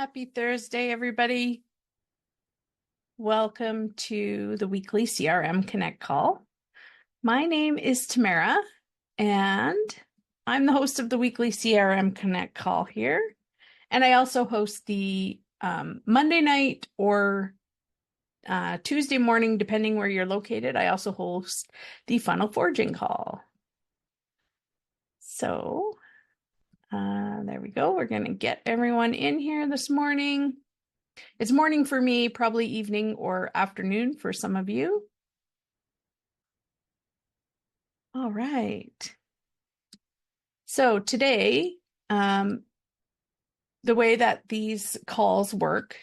Happy Thursday, everybody. Welcome to the weekly CRM Connect call. My name is Tamara, and I'm the host of the weekly CRM Connect call here. And I also host the Monday night or Tuesday morning, depending where you're located. I also host the funnel forging call. So there we go. We're going to get everyone in here this morning. It's morning for me, probably evening or afternoon for some of you. All right. So today, the way that these calls work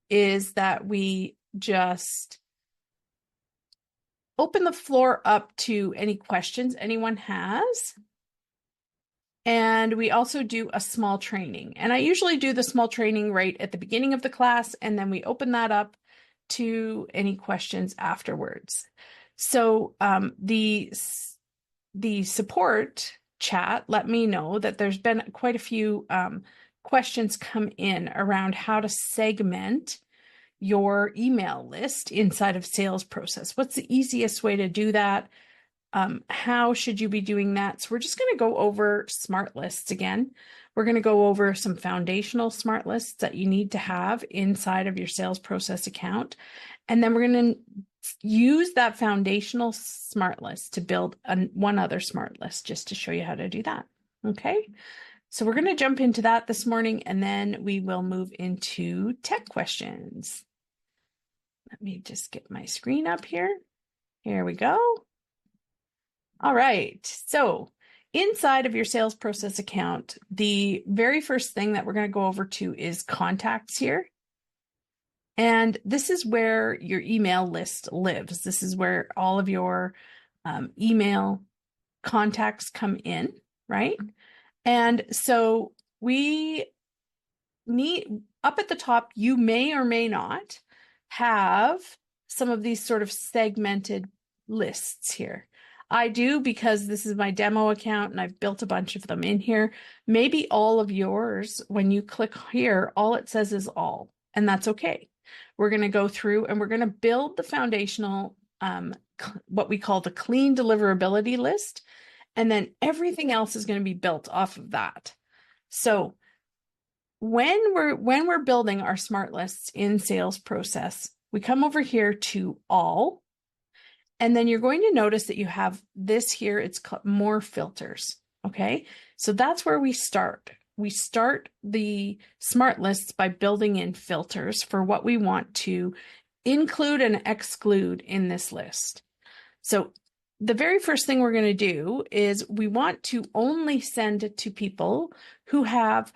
is that we just open the floor up to any questions anyone has. And we also do a small training. And I usually do the small training right at the beginning of the class, and then we open that up to any questions afterwards. So the support chat let me know that there's been quite a few questions come in around how to segment your email list inside of sales process. What's the easiest way to do that? How should you be doing that? So we're just going to go over smart lists again. We're going to go over some foundational smart lists that you need to have inside of your sales process account. And then we're going to use that foundational smart list to build one other smart list just to show you how to do that. Okay. So we're going to jump into that this morning, and then we will move into tech questions. Let me just get my screen up here. Here we go. All right, so inside of your sales process account, the very first thing that we're going to go over to is contacts here. And this is where your email list lives. This is where all of your email contacts come in, right? And so we need, up at the top, you may or may not have some of these sort of segmented lists here. I do, because this is my demo account and I've built a bunch of them in here. Maybe all of yours, when you click here, all it says is all, and that's okay. We're going to go through and we're going to build the foundational, what we call the clean deliverability list. And then everything else is going to be built off of that. So when we're building our smart lists in sales process, we come over here to all. And then you're going to notice that you have this here, it's called more filters, okay? So that's where we start. We start the smart lists by building in filters for what we want to include and exclude in this list. So the very first thing we're going to do is we want to only send it to people who have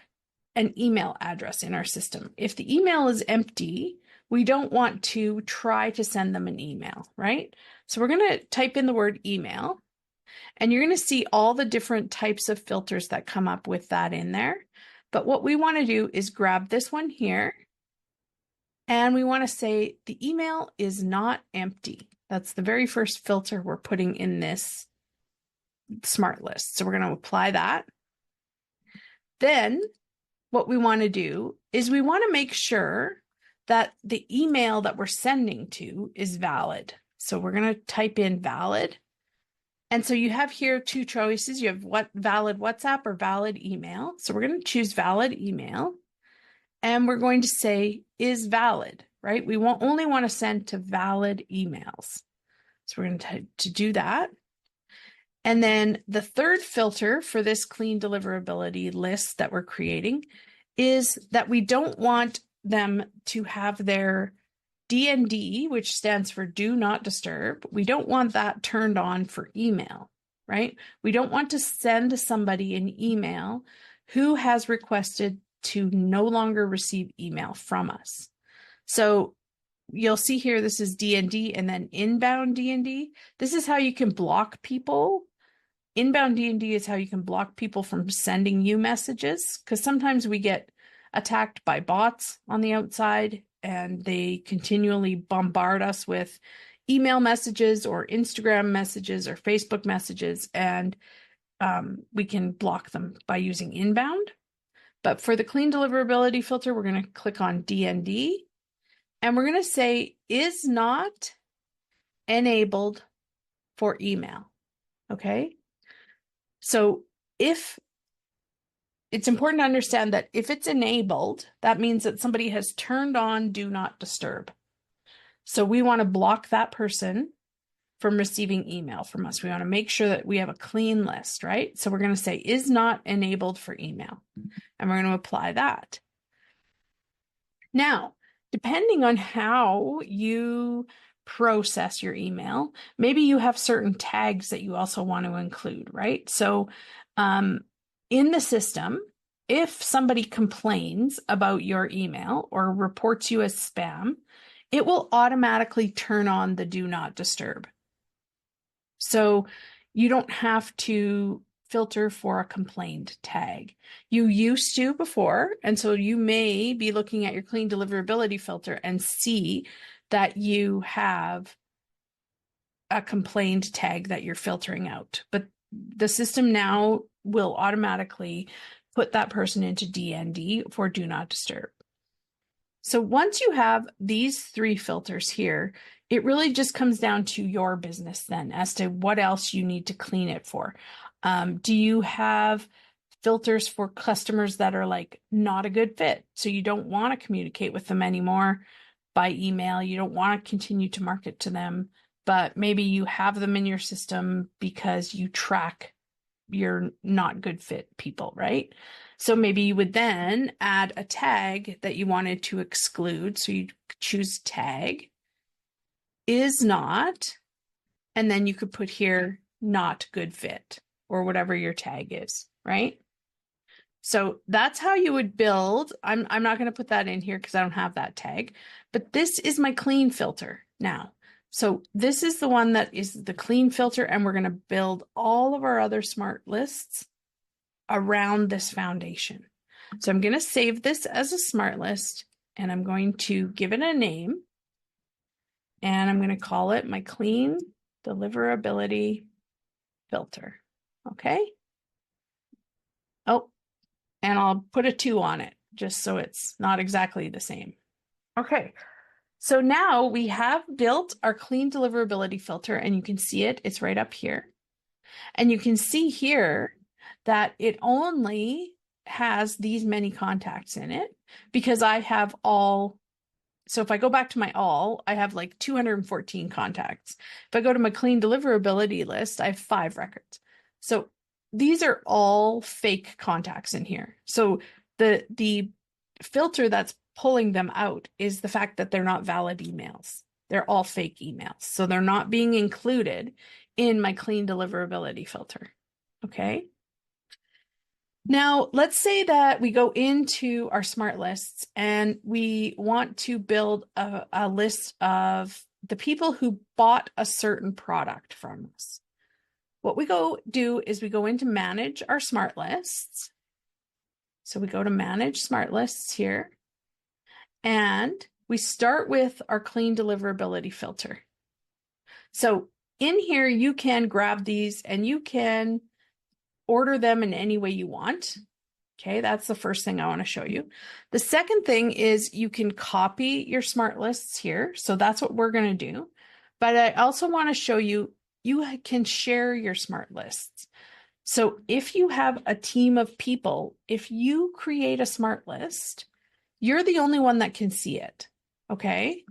an email address in our system. If the email is empty, we don't want to try to send them an email, right? So we're going to type in the word email, and you're going to see all the different types of filters that come up with that in there. But what we want to do is grab this one here, and we want to say the email is not empty. That's the very first filter we're putting in this smart list. So we're going to apply that. Then what we want to do is we want to make sure that the email that we're sending to is valid. So we're going to type in valid. And so you have here two choices. You have valid WhatsApp or valid email. So we're going to choose valid email. And we're going to say is valid, right? We only want to send to valid emails. So we're going to do that. And then the third filter for this clean deliverability list that we're creating is that we don't want them to have their DND, which stands for do not disturb. We don't want that turned on for email, right? We don't want to send somebody an email who has requested to no longer receive email from us. So you'll see here, this is DND and then inbound DND. This is how you can block people. Inbound DND is how you can block people from sending you messages, because sometimes we get attacked by bots on the outside and they continually bombard us with email messages or Instagram messages or Facebook messages, and we can block them by using inbound. But for the clean deliverability filter, we're going to click on DND and we're going to say is not enabled for email. Okay. So if it's important to understand that if it's enabled, that means that somebody has turned on do not disturb. So we want to block that person from receiving email from us. We want to make sure that we have a clean list, right? So we're going to say is not enabled for email, and we're going to apply that. Now, depending on how you process your email, maybe you have certain tags that you also want to include, right? So in the system, if somebody complains about your email or reports you as spam, it will automatically turn on the do not disturb. So you don't have to filter for a complained tag. You used to before, and so you may be looking at your clean deliverability filter and see that you have a complained tag that you're filtering out. But the system now will automatically put that person into DND for do not disturb. So once you have these three filters here, it really just comes down to your business then as to what else you need to clean it for. Do you have filters for customers that are like not a good fit? So you don't want to communicate with them anymore by email. You don't want to continue to market to them, but maybe you have them in your system because you track your not good fit people, right? So maybe you would then add a tag that you wanted to exclude. So you choose tag is not, and then you could put here not good fit or whatever your tag is, right? So that's how you would build. I'm not going to put that in here because I don't have that tag, but this is my clean filter now. So this is the one that is the clean filter, and we're going to build all of our other smart lists around this foundation. So I'm going to save this as a smart list, and I'm going to give it a name, and I'm going to call it my clean deliverability filter. Okay. Oh, and I'll put a 2 on it just so it's not exactly the same. Okay. So now we have built our clean deliverability filter, and you can see it. It's right up here. And you can see here that it only has these many contacts in it because I have all. So if I go back to my all, I have like 214 contacts. If I go to my clean deliverability list, I have 5 records. So these are all fake contacts in here. So the filter that's pulling them out is the fact that they're not valid emails. They're all fake emails. So they're not being included in my clean deliverability filter. Okay. Now, let's say that we go into our smart lists and we want to build a list of the people who bought a certain product from us. What we do is we go into manage our smart lists. So we go to manage smart lists here, and we start with our clean deliverability filter. So in here, you can grab these and you can order them in any way you want. Okay, that's the first thing I want to show you. The second thing is you can copy your smart lists here. So that's what we're going to do. But I also want to show you, you can share your smart lists. So if you have a team of people, if you create a smart list, you're the only one that can see it. Okay.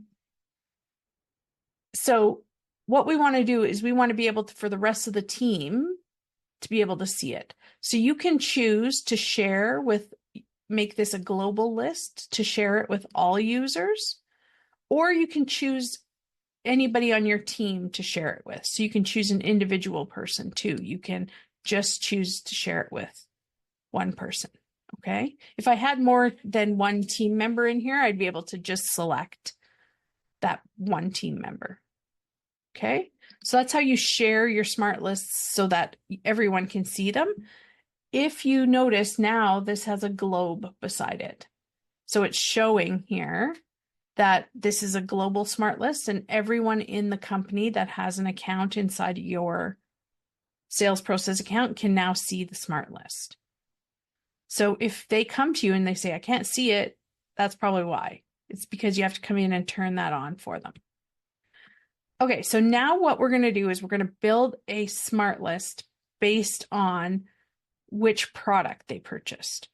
So what we want to do is we want to be able to, for the rest of the team, to be able to see it. So you can choose to share with, make this a global list to share it with all users, or you can choose anybody on your team to share it with. So you can choose an individual person too. You can just choose to share it with one person. Okay. If I had more than one team member in here, I'd be able to just select that one team member. Okay. So that's how you share your smart lists so that everyone can see them. If you notice now, this has a globe beside it. So it's showing here that this is a global smart list, and everyone in the company that has an account inside your sales process account can now see the smart list. So if they come to you and they say, I can't see it, that's probably why. It's because you have to come in and turn that on for them. Okay, so now what we're going to do is we're going to build a smart list based on which product they purchased.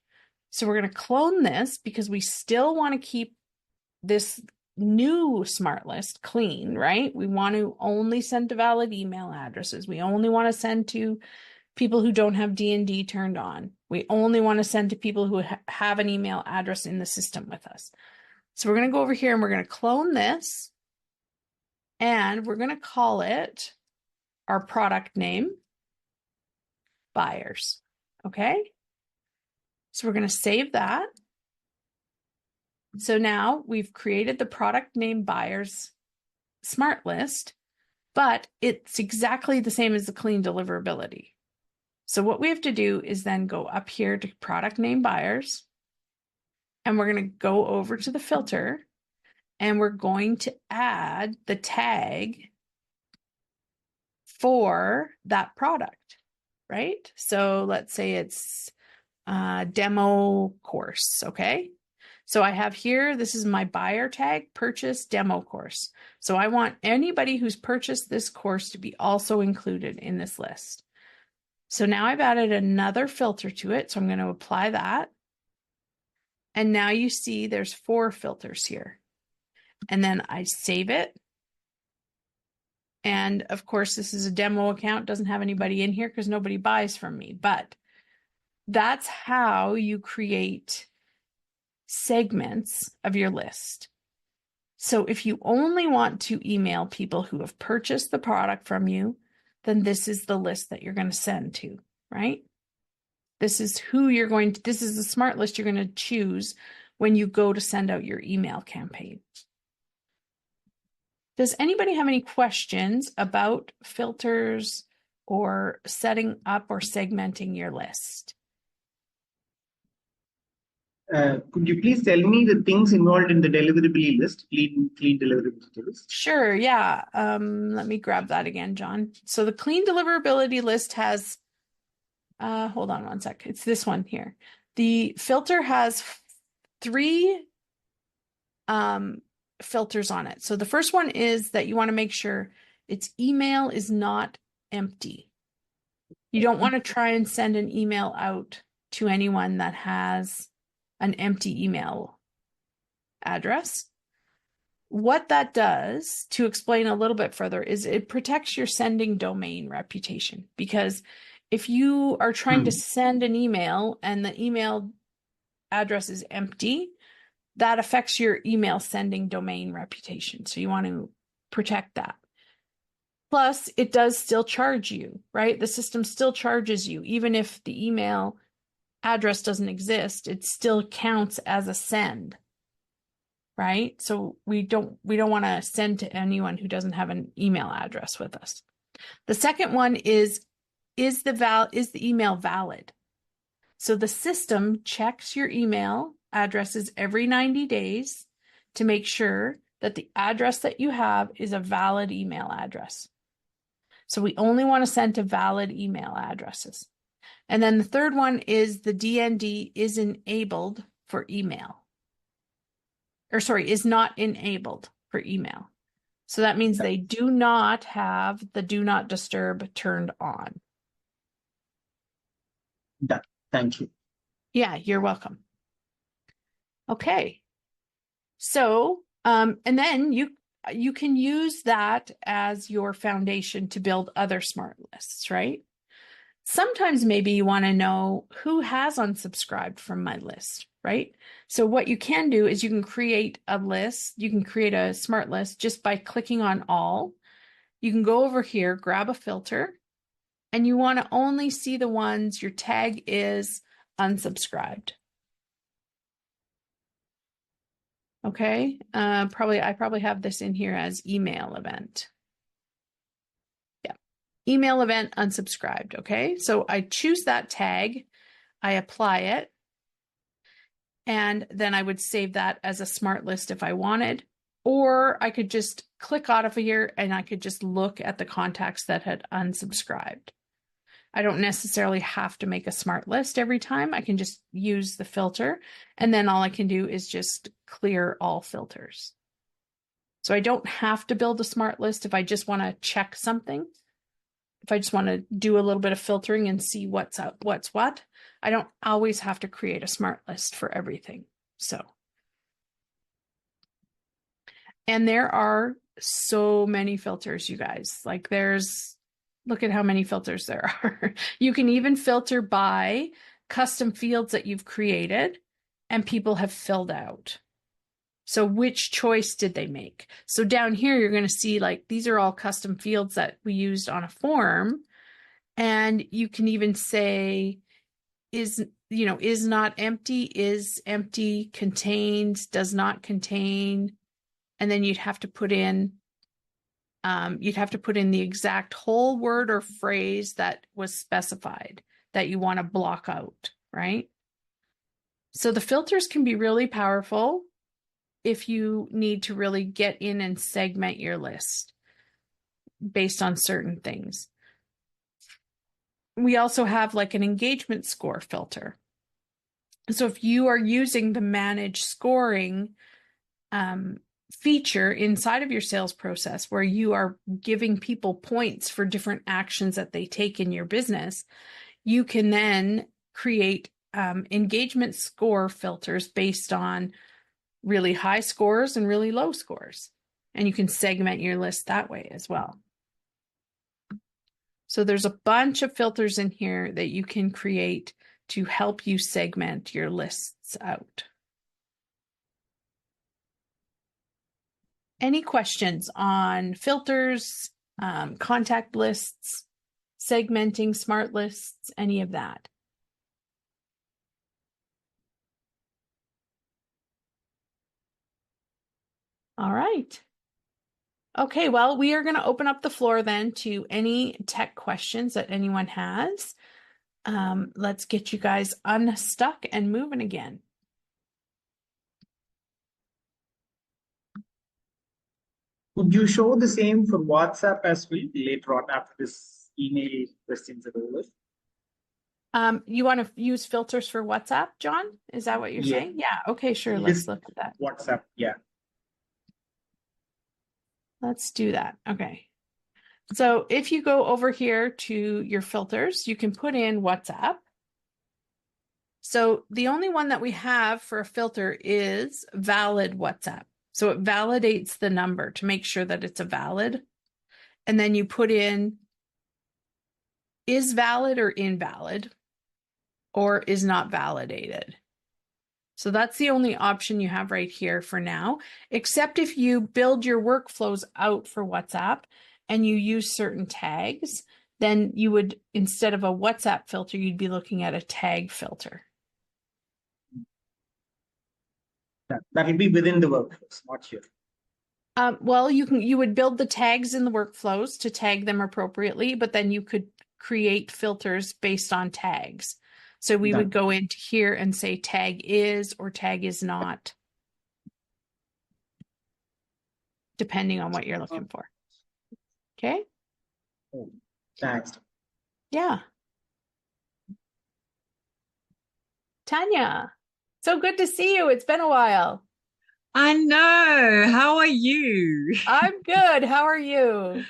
So we're going to clone this because we still want to keep this new smart list clean, right? We want to only send to valid email addresses. We only want to send to people who don't have D&D turned on. We only want to send to people who have an email address in the system with us. So we're going to go over here and we're going to clone this, and we're going to call it our product name, buyers. Okay. So we're going to save that. So now we've created the product name buyers smart list, but it's exactly the same as the clean deliverability. So what we have to do is then go up here to product name buyers, and we're going to go over to the filter, and we're going to add the tag for that product, right? So let's say it's a demo course, okay? So I have here, this is my buyer tag, purchase demo course. So I want anybody who's purchased this course to be also included in this list. So now I've added another filter to it. So I'm going to apply that. And now you see there's 4 filters here. And then I save it. And of course, this is a demo account, doesn't have anybody in here because nobody buys from me. But that's how you create segments of your list. So if you only want to email people who have purchased the product from you, then this is the list that you're going to send to, right? This is who you're going to, this is the smart list you're going to choose when you go to send out your email campaign. Does anybody have any questions about filters or setting up or segmenting your list? Could you please tell me the things involved in the deliverability list, clean deliverability list? Sure, yeah. Let me grab that again, John. So the clean deliverability list has, hold on one sec. It's this one here. The filter has 3 filters on it. So the first one is that you want to make sure its email is not empty. You don't want to try and send an email out to anyone that has an empty email address. What that does, to explain a little bit further, is it protects your sending domain reputation. Because if you are trying to send an email and the email address is empty, that affects your email sending domain reputation. So you want to protect that. Plus, it does still charge you, right? The system still charges you. Even if the email address doesn't exist, it still counts as a send, right? So we don't want to send to anyone who doesn't have an email address with us. The second one is the email valid? So the system checks your email addresses every 90 days to make sure that the address that you have is a valid email address. So we only want to send to valid email addresses. And then the third one is the DND is enabled for email. Or sorry, is not enabled for email. So that means they do not have the do not disturb turned on. Done. Thank you. Yeah, you're welcome. Okay. So, and then you can use that as your foundation to build other smart lists, right? Sometimes maybe you want to know who has unsubscribed from my list, right? So what you can do is you can create a list. You can create a smart list just by clicking on all. You can go over here, grab a filter, and you want to only see the ones your tag is unsubscribed. Okay, I probably have this in here as email event. Yeah, email event unsubscribed. Okay, so I choose that tag, I apply it, and then I would save that as a smart list if I wanted, or I could just click out of here and I could just look at the contacts that had unsubscribed. I don't necessarily have to make a smart list every time. I can just use the filter, and then all I can do is just clear all filters. So I don't have to build a smart list if I just want to check something. If I just want to do a little bit of filtering and see what's up, what's what. I don't always have to create a smart list for everything. So, and there are so many filters, you guys. Like look at how many filters there are. You can even filter by custom fields that you've created and people have filled out. So which choice did they make? So down here, you're going to see like these are all custom fields that we used on a form. And you can even say is not empty, is empty, contains, does not contain. And then you'd have to put in the exact whole word or phrase that was specified that you want to block out, right? So the filters can be really powerful if you need to really get in and segment your list based on certain things. We also have like an engagement score filter. So if you are using the manage scoring feature inside of your sales process where you are giving people points for different actions that they take in your business, you can then create engagement score filters based on really high scores and really low scores. And you can segment your list that way as well. So there's a bunch of filters in here that you can create to help you segment your lists out. Any questions on filters, contact lists, segmenting smart lists, any of that? All right. Okay, well, we are going to open up the floor then to any tech questions that anyone has. Let's get you guys unstuck and moving again. Could you show the same for WhatsApp as well later on after this email questions are over? You want to use filters for WhatsApp, John? Is that what you're saying? Yeah. Okay, sure. Let's look at that. WhatsApp, yeah. Let's do that. Okay. So if you go over here to your filters, you can put in WhatsApp. So the only one that we have for a filter is valid WhatsApp. So it validates the number to make sure that it's a valid. And then you put in is valid or invalid or is not validated. So that's the only option you have right here for now, except if you build your workflows out for WhatsApp and you use certain tags, then you would, instead of a WhatsApp filter, you'd be looking at a tag filter. That will be within the workflows, not here. Well, you would build the tags in the workflows to tag them appropriately, but then you could create filters based on tags. So we would go into here and say tag is or tag is not, depending on what you're looking for. Okay? Oh, thanks. Yeah. Tanya, so good to see you. It's been a while. I know. How are you? I'm good. How are you?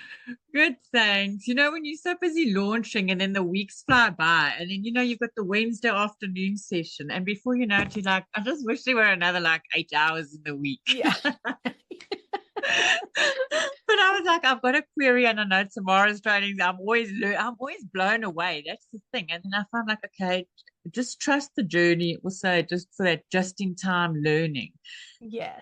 Good, thanks. You know, when you're so busy launching and then the weeks fly by, and then, you've got the Wednesday afternoon session, and before you know it, you're like, I just wish there were another like 8 hours in the week. Yeah. But I was like, I've got a query and I know tomorrow's training. I'm always blown away. That's the thing. And then I found like, okay, just trust the journey. Also, just for that just-in-time learning. Yes.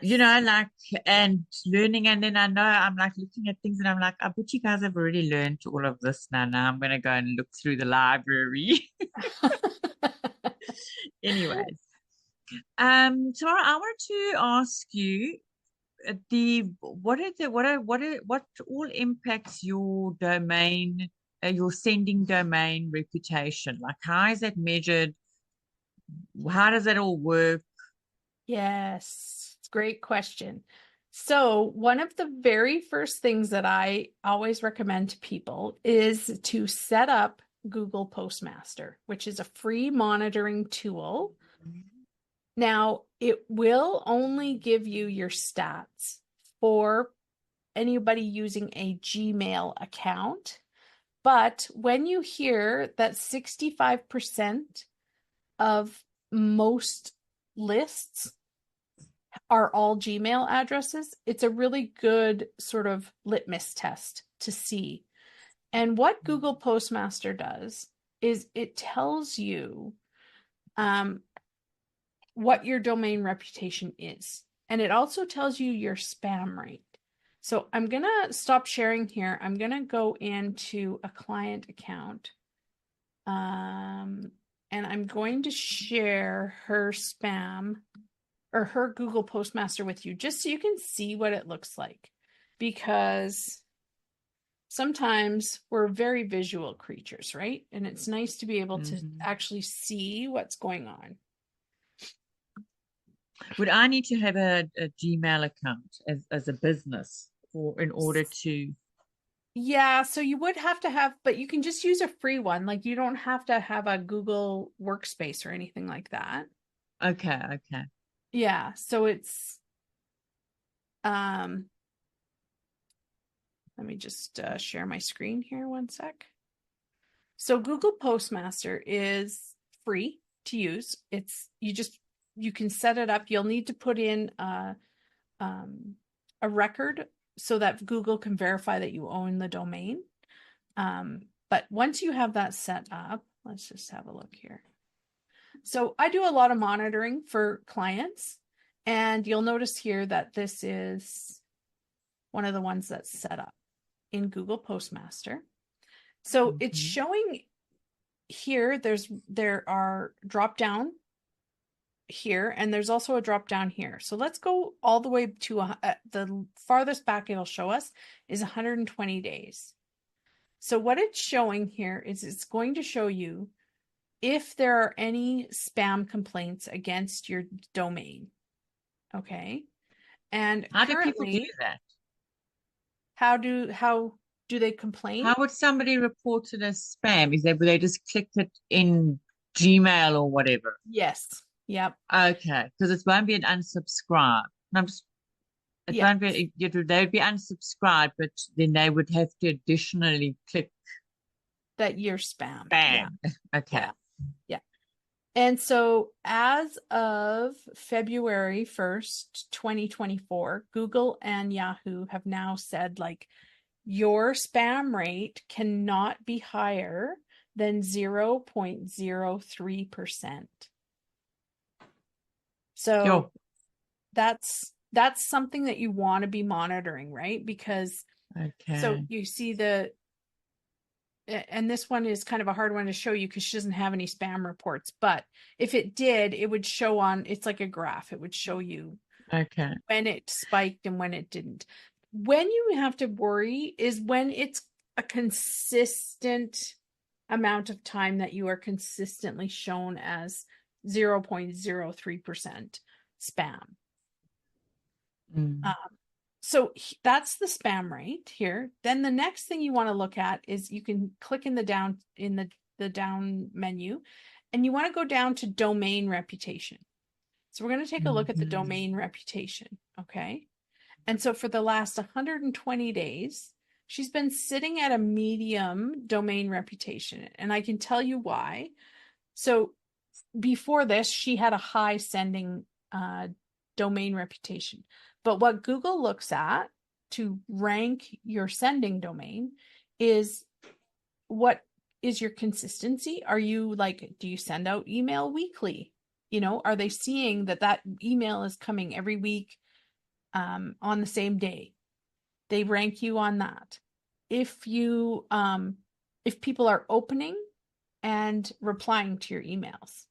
And learning. And then I know I'm like looking at things and I'm like, I bet you guys have already learned all of this now. Now I'm going to go and look through the library. Anyways. Tamara, I wanted to ask you, what all impacts your domain, your sending domain reputation? Like, how is that measured? How does that all work? Yes, it's a great question. So one of the very first things that I always recommend to people is to set up Google Postmaster, which is a free monitoring tool. Now, it will only give you your stats for anybody using a Gmail account. But when you hear that 65% of most lists are all Gmail addresses, it's a really good sort of litmus test to see. And what Google Postmaster does is it tells you what your domain reputation is. And it also tells you your spam rate. So I'm going to stop sharing here. I'm going to go into a client account. And I'm going to share her spam or her Google Postmaster with you, just so you can see what it looks like. Because sometimes we're very visual creatures, right? And it's nice to be able to actually see what's going on. Would I need to have a Gmail account as a business in order to? Yeah, so you would have to have, but you can just use a free one. Like you don't have to have a Google workspace or anything like that. Okay. Yeah, so it's let me just share my screen here one sec. So Google Postmaster is free to use. You can set it up. You'll need to put in a record so that Google can verify that you own the domain. But once you have that set up, let's just have a look here. So I do a lot of monitoring for clients, and you'll notice here that this is one of the ones that's set up in Google Postmaster. So it's showing here, there are drop down here, and there's also a drop down here. So let's go all the way to the farthest back it'll show us is 120 days. So what it's showing here is it's going to show you if there are any spam complaints against your domain. Okay. And how do people do that? How do they complain? How would somebody report it as spam? Would they just clicked it in Gmail or whatever? Yes. Yep. Okay, because it won't be an unsubscribe. Won't be. They would be unsubscribed, but then they would have to additionally click that you're spam. Yeah. Okay. Yeah. And so as of February 1st, 2024, Google and Yahoo have now said, like, your spam rate cannot be higher than 0.03%. So that's something that you want to be monitoring, right? Because so you see and this one is kind of a hard one to show you because she doesn't have any spam reports, but if it did, it would show it's like a graph. It would show you when it spiked and when it didn't. When you have to worry is when it's a consistent amount of time that you are consistently shown as 0.03% spam. So that's the spam rate here. Then the next thing you want to look at is you can click in the down menu, and you want to go down to domain reputation. So we're going to take a look at the domain reputation. Okay. And so for the last 120 days, she's been sitting at a medium domain reputation. And I can tell you why. So before this, she had a high sending domain reputation. But what Google looks at to rank your sending domain is what is your consistency? Are you do you send out email weekly? Are they seeing that email is coming every week on the same day? They rank you on that. If you if people are opening and replying to your emails,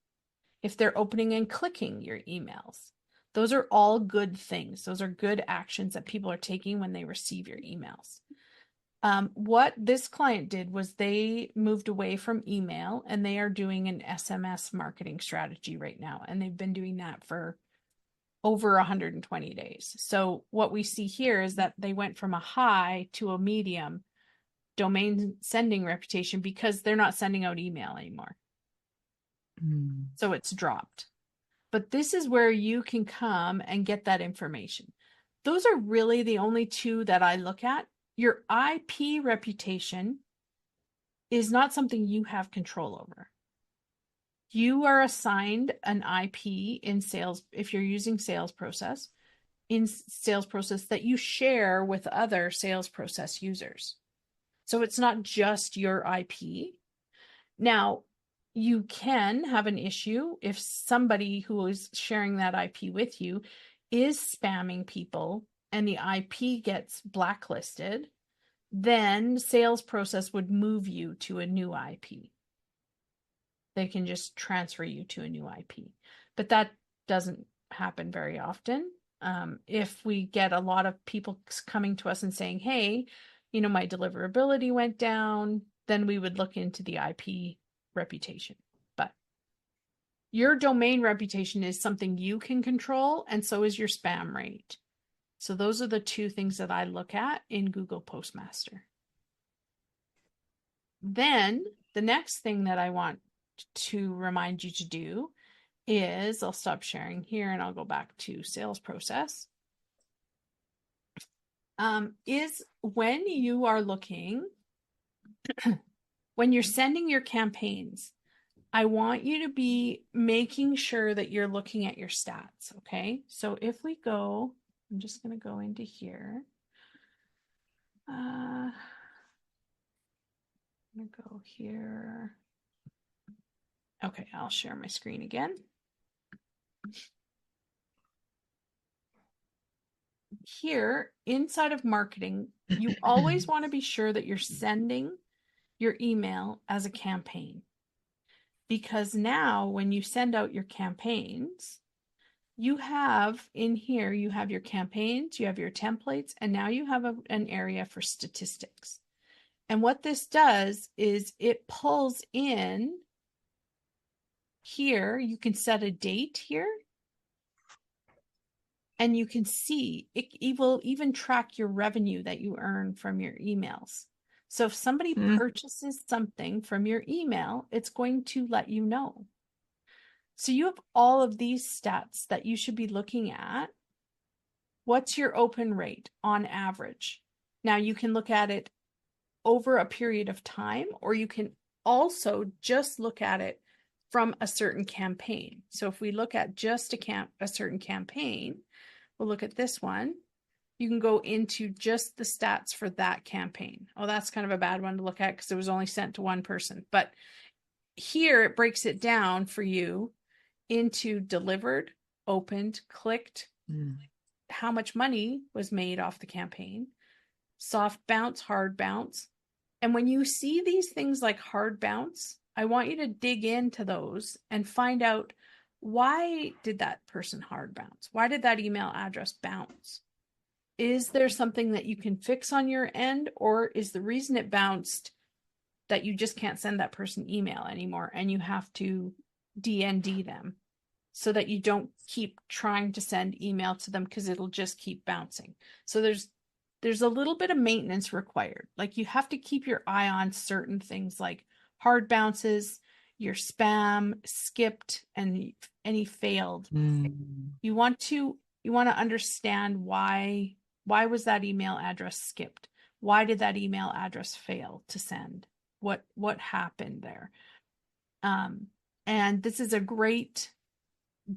if they're opening and clicking your emails, those are all good things. Those are good actions that people are taking when they receive your emails. What this client did was they moved away from email, and they are doing an SMS marketing strategy right now. And they've been doing that for over 120 days. So what we see here is that they went from a high to a medium domain sending reputation because they're not sending out email anymore. So it's dropped. But this is where you can come and get that information. Those are really the only two that I look at. Your IP reputation is not something you have control over. You are assigned an IP in sales, if you're using sales process, that you share with other sales process users. So it's not just your IP. Now, you can have an issue if somebody who is sharing that IP with you is spamming people and the IP gets blacklisted, then sales process would move you to a new IP. They can just transfer you to a new IP. But that doesn't happen very often. If we get a lot of people coming to us and saying, hey, my deliverability went down, then we would look into the IP reputation. But your domain reputation is something you can control, and so is your spam rate. So those are the two things that I look at in Google Postmaster. Then the next thing that I want to remind you to do is, I'll stop sharing here and I'll go back to sales process, is when you are looking, when you're sending your campaigns, I want you to be making sure that you're looking at your stats, okay? So if we go, I'm just going to go into here. I'm going to go here. Okay, I'll share my screen again. Here, inside of marketing, you always want to be sure that you're sending your email as a campaign. Because now when you send out your campaigns, you have in here, you have your campaigns, you have your templates, and now you have an area for statistics. And what this does is it pulls in here, you can set a date here. And you can see it will even track your revenue that you earn from your emails. So if somebody purchases something from your email, it's going to let you know. So you have all of these stats that you should be looking at. What's your open rate on average? Now you can look at it over a period of time, or you can also just look at it from a certain campaign. So if we look at just a certain campaign, we'll look at this one. You can go into just the stats for that campaign. Oh, that's kind of a bad one to look at because it was only sent to one person. But here it breaks it down for you into delivered, opened, clicked, how much money was made off the campaign, soft bounce, hard bounce. And when you see these things like hard bounce, I want you to dig into those and find out, why did that person hard bounce? Why did that email address bounce? Is there something that you can fix on your end, or is the reason it bounced that you just can't send that person email anymore and you have to DND them so that you don't keep trying to send email to them because it'll just keep bouncing? So there's a little bit of maintenance required. Like you have to keep your eye on certain things like hard bounces, your spam, skipped, and any failed. You want to understand why was that email address skipped? Why did that email address fail to send? What happened there? And this is a great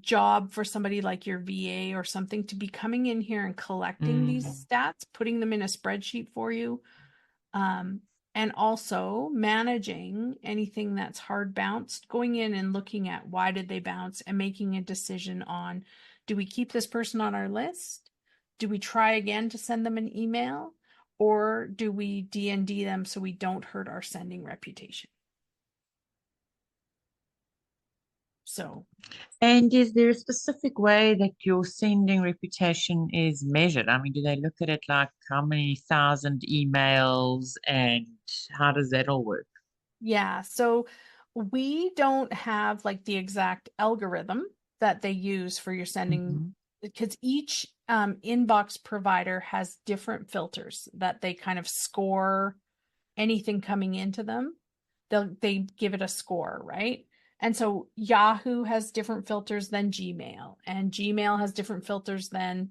job for somebody like your VA or something to be coming in here and collecting these stats, putting them in a spreadsheet for you. And also managing anything that's hard bounced, going in and looking at why did they bounce and making a decision on, do we keep this person on our list? Do we try again to send them an email? Or do we D&D them so we don't hurt our sending reputation? So. And is there a specific way that your sending reputation is measured? I mean, do they look at it like how many thousand emails, and how does that all work? Yeah, so we don't have like the exact algorithm that they use for your sending, because each inbox provider has different filters that they kind of score anything coming into them, they give it a score, right? And so Yahoo has different filters than Gmail, and Gmail has different filters than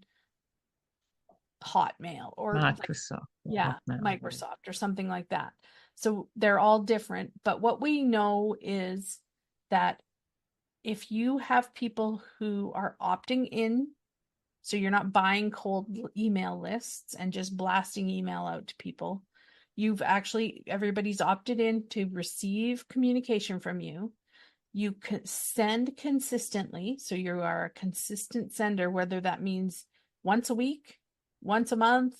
Hotmail or Microsoft. yeah, Hotmail. Microsoft or something like that. So they're all different. But what we know is that if you have people who are opting in, so you're not buying cold email lists and just blasting email out to people, everybody's opted in to receive communication from you. You send consistently, so you are a consistent sender, whether that means once a week, once a month,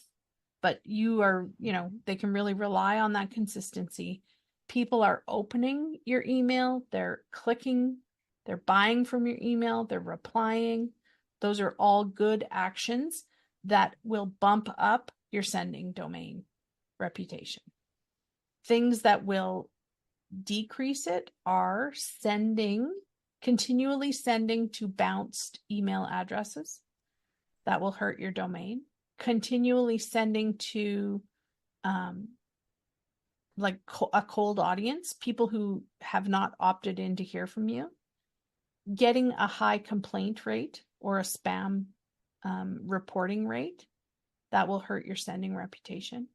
but they can really rely on that consistency. People are opening your email, they're clicking, they're buying from your email, they're replying. Those are all good actions that will bump up your sending domain reputation. Things that will decrease it are continually sending to bounced email addresses. That will hurt your domain. Continually sending to like a cold audience, people who have not opted in to hear from you. Getting a high complaint rate or a spam reporting rate, that will hurt your sending reputation.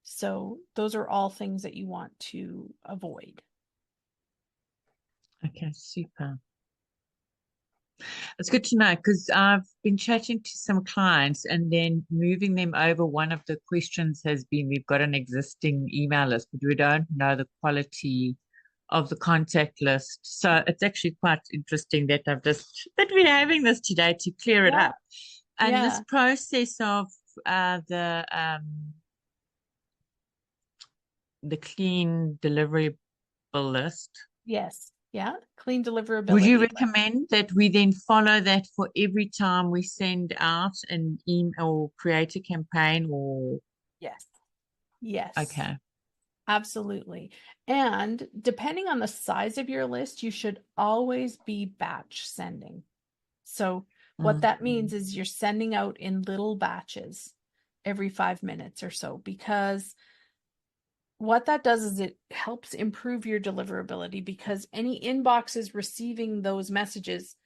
So those are all things that you want to avoid. Okay, super. It's good to know because I've been chatting to some clients and then moving them over. One of the questions has been, we've got an existing email list, but we don't know the quality of the contact list. So it's actually quite interesting that we're having this today to clear it up. And this process of the clean deliverable list. Yes. Yeah. Clean deliverability. Would you recommend that we then follow that for every time we send out an email or create a campaign or? Yes. Yes. Okay. Absolutely. And depending on the size of your list, you should always be batch sending. So what that means is you're sending out in little batches every 5 minutes or so, because what that does is it helps improve your deliverability, because any inboxes receiving those messages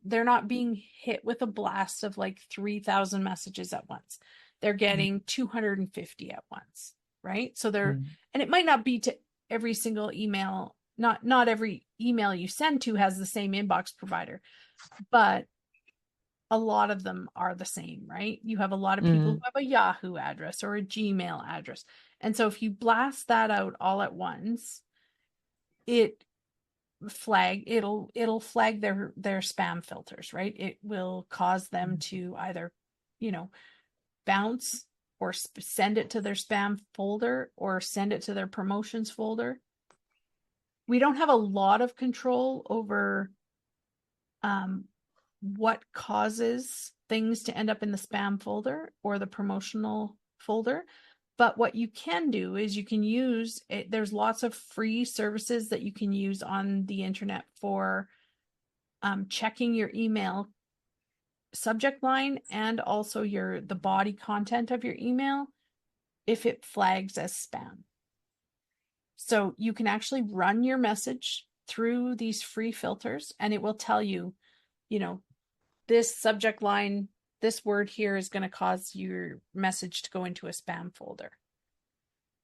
they're not being hit with a blast of like 3,000 messages at once. They're getting 250 at once, right? So and it might not be to every single email, not every email you send to has the same inbox provider, but a lot of them are the same, right? You have a lot of people who have a Yahoo address or a Gmail address. And so if you blast that out all at once, it'll flag their spam filters, right? It will cause them to either, bounce or send it to their spam folder or send it to their promotions folder. We don't have a lot of control over what causes things to end up in the spam folder or the promotional folder. But what you can do is you can use it. There's lots of free services that you can use on the internet for checking your email subject line and also the body content of your email if it flags as spam. So you can actually run your message through these free filters and it will tell you, this subject line, this word here is going to cause your message to go into a spam folder.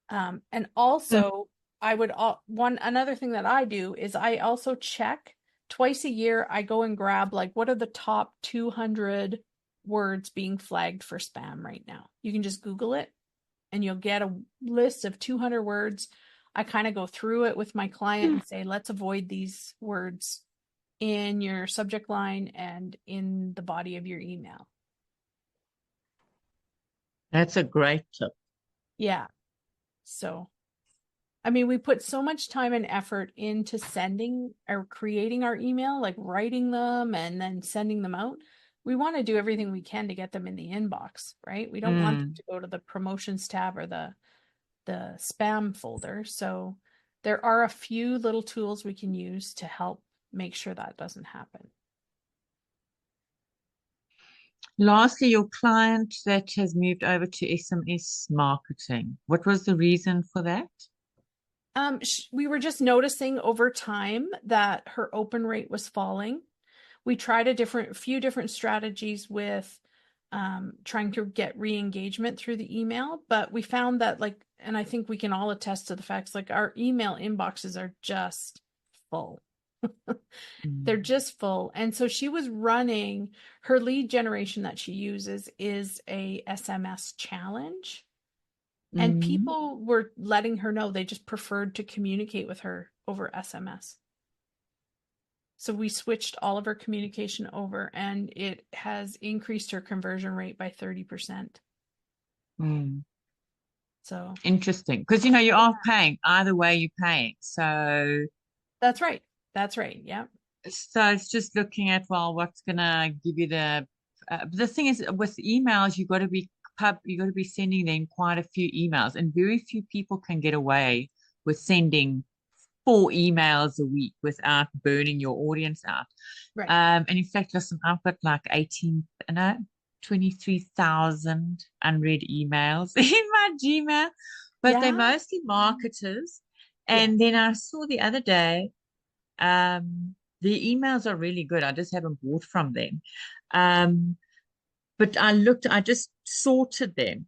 And also another thing that I do is I also check twice a year. I go and grab what are the top 200 words being flagged for spam right now. You can just Google it and you'll get a list of 200 words. I kind of go through it with my client and say, let's avoid these words in your subject line and in the body of your email. That's a great tip. Yeah. So, we put so much time and effort into sending or creating our email, like writing them and then sending them out. We want to do everything we can to get them in the inbox, right? We don't want them to go to the promotions tab or the spam folder. So there are a few little tools we can use to help make sure that doesn't happen. Lastly, your client that has moved over to SMS marketing, what was the reason for that? We were just noticing over time that her open rate was falling. We tried few different strategies with trying to get re-engagement through the email, but we found that and I think we can all attest to the facts, our email inboxes are just full. They're just full. And so she was running her lead generation that she uses is a SMS challenge. And people were letting her know they just preferred to communicate with her over SMS. So we switched all of her communication over, and it has increased her conversion rate by 30%. Mm. So Interesting. Because, you are paying. Either way, you're paying. So that's right. That's right. Yeah. So it's just looking at, well, what's gonna give you the thing is with emails, you got to be sending them quite a few emails, and very few people can get away with sending 4 emails a week without burning your audience out. Right. And in fact, listen, I've got like 23,000 unread emails in my Gmail, but they're mostly marketers. And then I saw the other day, the emails are really good. I just haven't bought from them. But I just sorted them,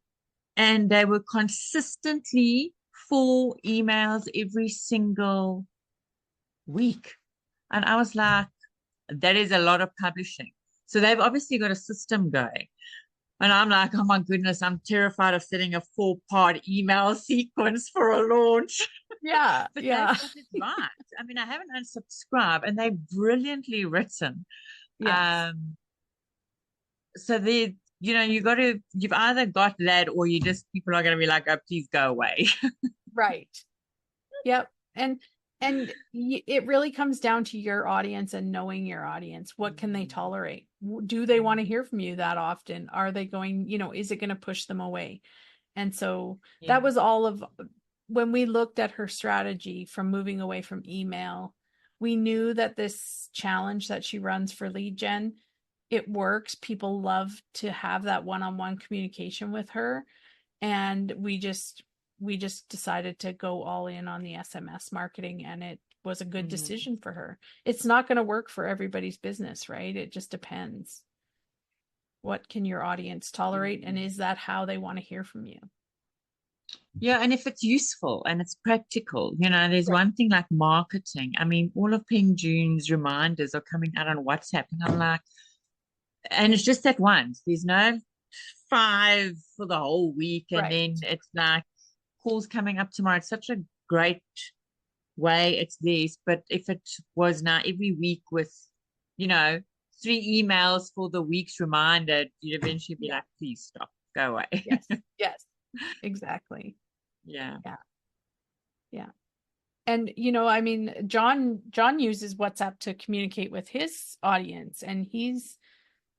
and they were consistently 4 emails every single week. And I was like, that is a lot of publishing. So they've obviously got a system going. And I'm like, oh my goodness, I'm terrified of setting a 4-part email sequence for a launch. Yeah. But yeah. they've got it right. I mean, I haven't unsubscribed, and they're brilliantly written. Yes. So you've either got that, or people are going to be like, oh, please go away. Right. Yep. And it really comes down to your audience and knowing your audience. What can they tolerate? Do they want to hear from you that often? Are they going, is it going to push them away? And so that was all of when we looked at her strategy from moving away from email, we knew that this challenge that she runs for lead gen, it works. People love to have that one-on-one communication with her. And we just decided to go all in on the SMS marketing, and it was a good decision for her. It's not going to work for everybody's business, right? It just depends. What can your audience tolerate, and is that how they want to hear from you? Yeah, and if it's useful and it's practical, there's one thing like marketing. I mean, all of Ping June's reminders are coming out on WhatsApp, and I'm like, and it's just that once. There's no 5 for the whole week, and then it's like calls coming up tomorrow. It's such a great way. It's this, but if it was now every week with, 3 emails for the week's reminder, you'd eventually be like, please stop, go away. Yes, exactly. Yeah. And I mean, John uses WhatsApp to communicate with his audience, and he's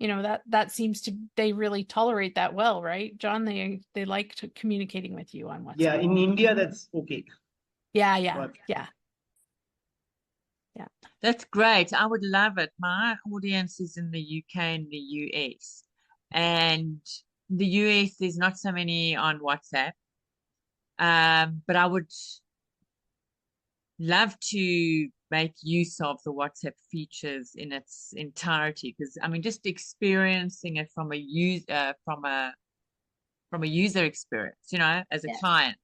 that seems to, they really tolerate that well, right, John? They like communicating with you on WhatsApp. Yeah, in India that's okay. Yeah. That's great. I would love it. My audience is in the UK and the US. And the US, there's not so many on WhatsApp. But I would love to make use of the WhatsApp features in its entirety, because I mean, just experiencing it from a user experience, as a client.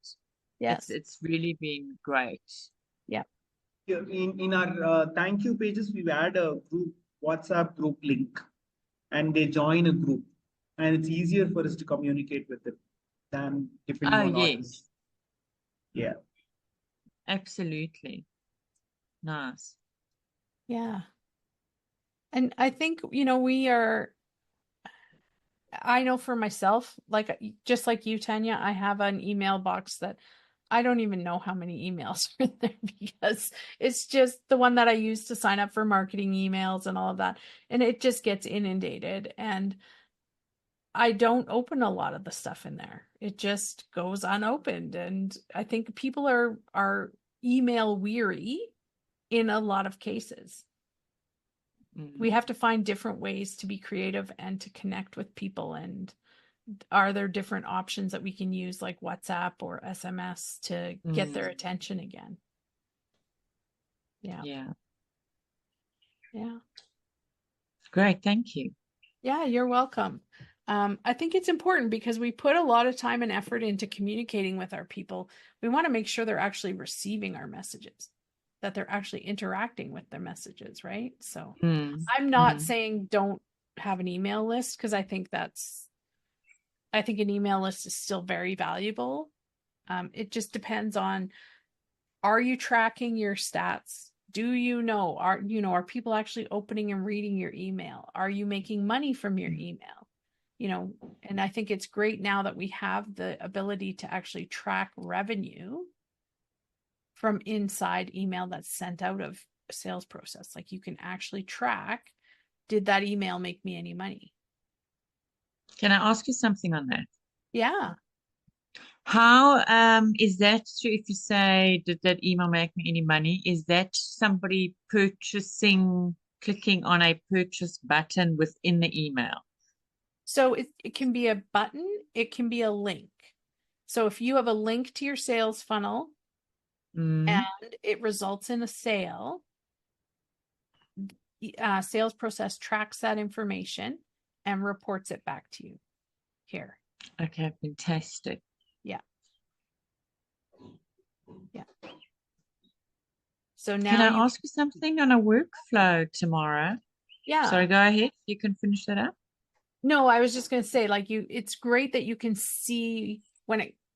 Yes. It's really been great. Yeah. In our thank you pages, we've add a group WhatsApp group link, and they join a group, and it's easier for us to communicate with them than depending on audience. Yeah. Absolutely. Nice. Yeah. And I think, I know for myself, just like you, Tanya, I have an email box that I don't even know how many emails are in there, because it's just the one that I use to sign up for marketing emails and all of that. And it just gets inundated, and I don't open a lot of the stuff in there. It just goes unopened. And I think people are email weary in a lot of cases. We have to find different ways to be creative and to connect with people. And are there different options that we can use, like WhatsApp or SMS, to get their attention again? Yeah. Yeah. Yeah. Great. Thank you. Yeah, you're welcome. I think it's important because we put a lot of time and effort into communicating with our people. We want to make sure they're actually receiving our messages, that they're actually interacting with their messages, right? So I'm not saying don't have an email list, because I think an email list is still very valuable. It just depends on, are you tracking your stats? Do you know, are people actually opening and reading your email? Are you making money from your email? And I think it's great now that we have the ability to actually track revenue from inside email that's sent out of a sales process. Like, you can actually track, did that email make me any money? Can I ask you something on that? Yeah. How is that true? If you say, did that email make me any money? Is that somebody clicking on a purchase button within the email? So it can be a button, it can be a link. So if you have a link to your sales funnel and it results in a sale, sales process tracks that information and reports it back to you here. Okay, fantastic. Yeah. Yeah. So now can I ask you something on a workflow tomorrow? Yeah. Sorry, go ahead. You can finish that up. No, I was just going to say, like, it's great that you can see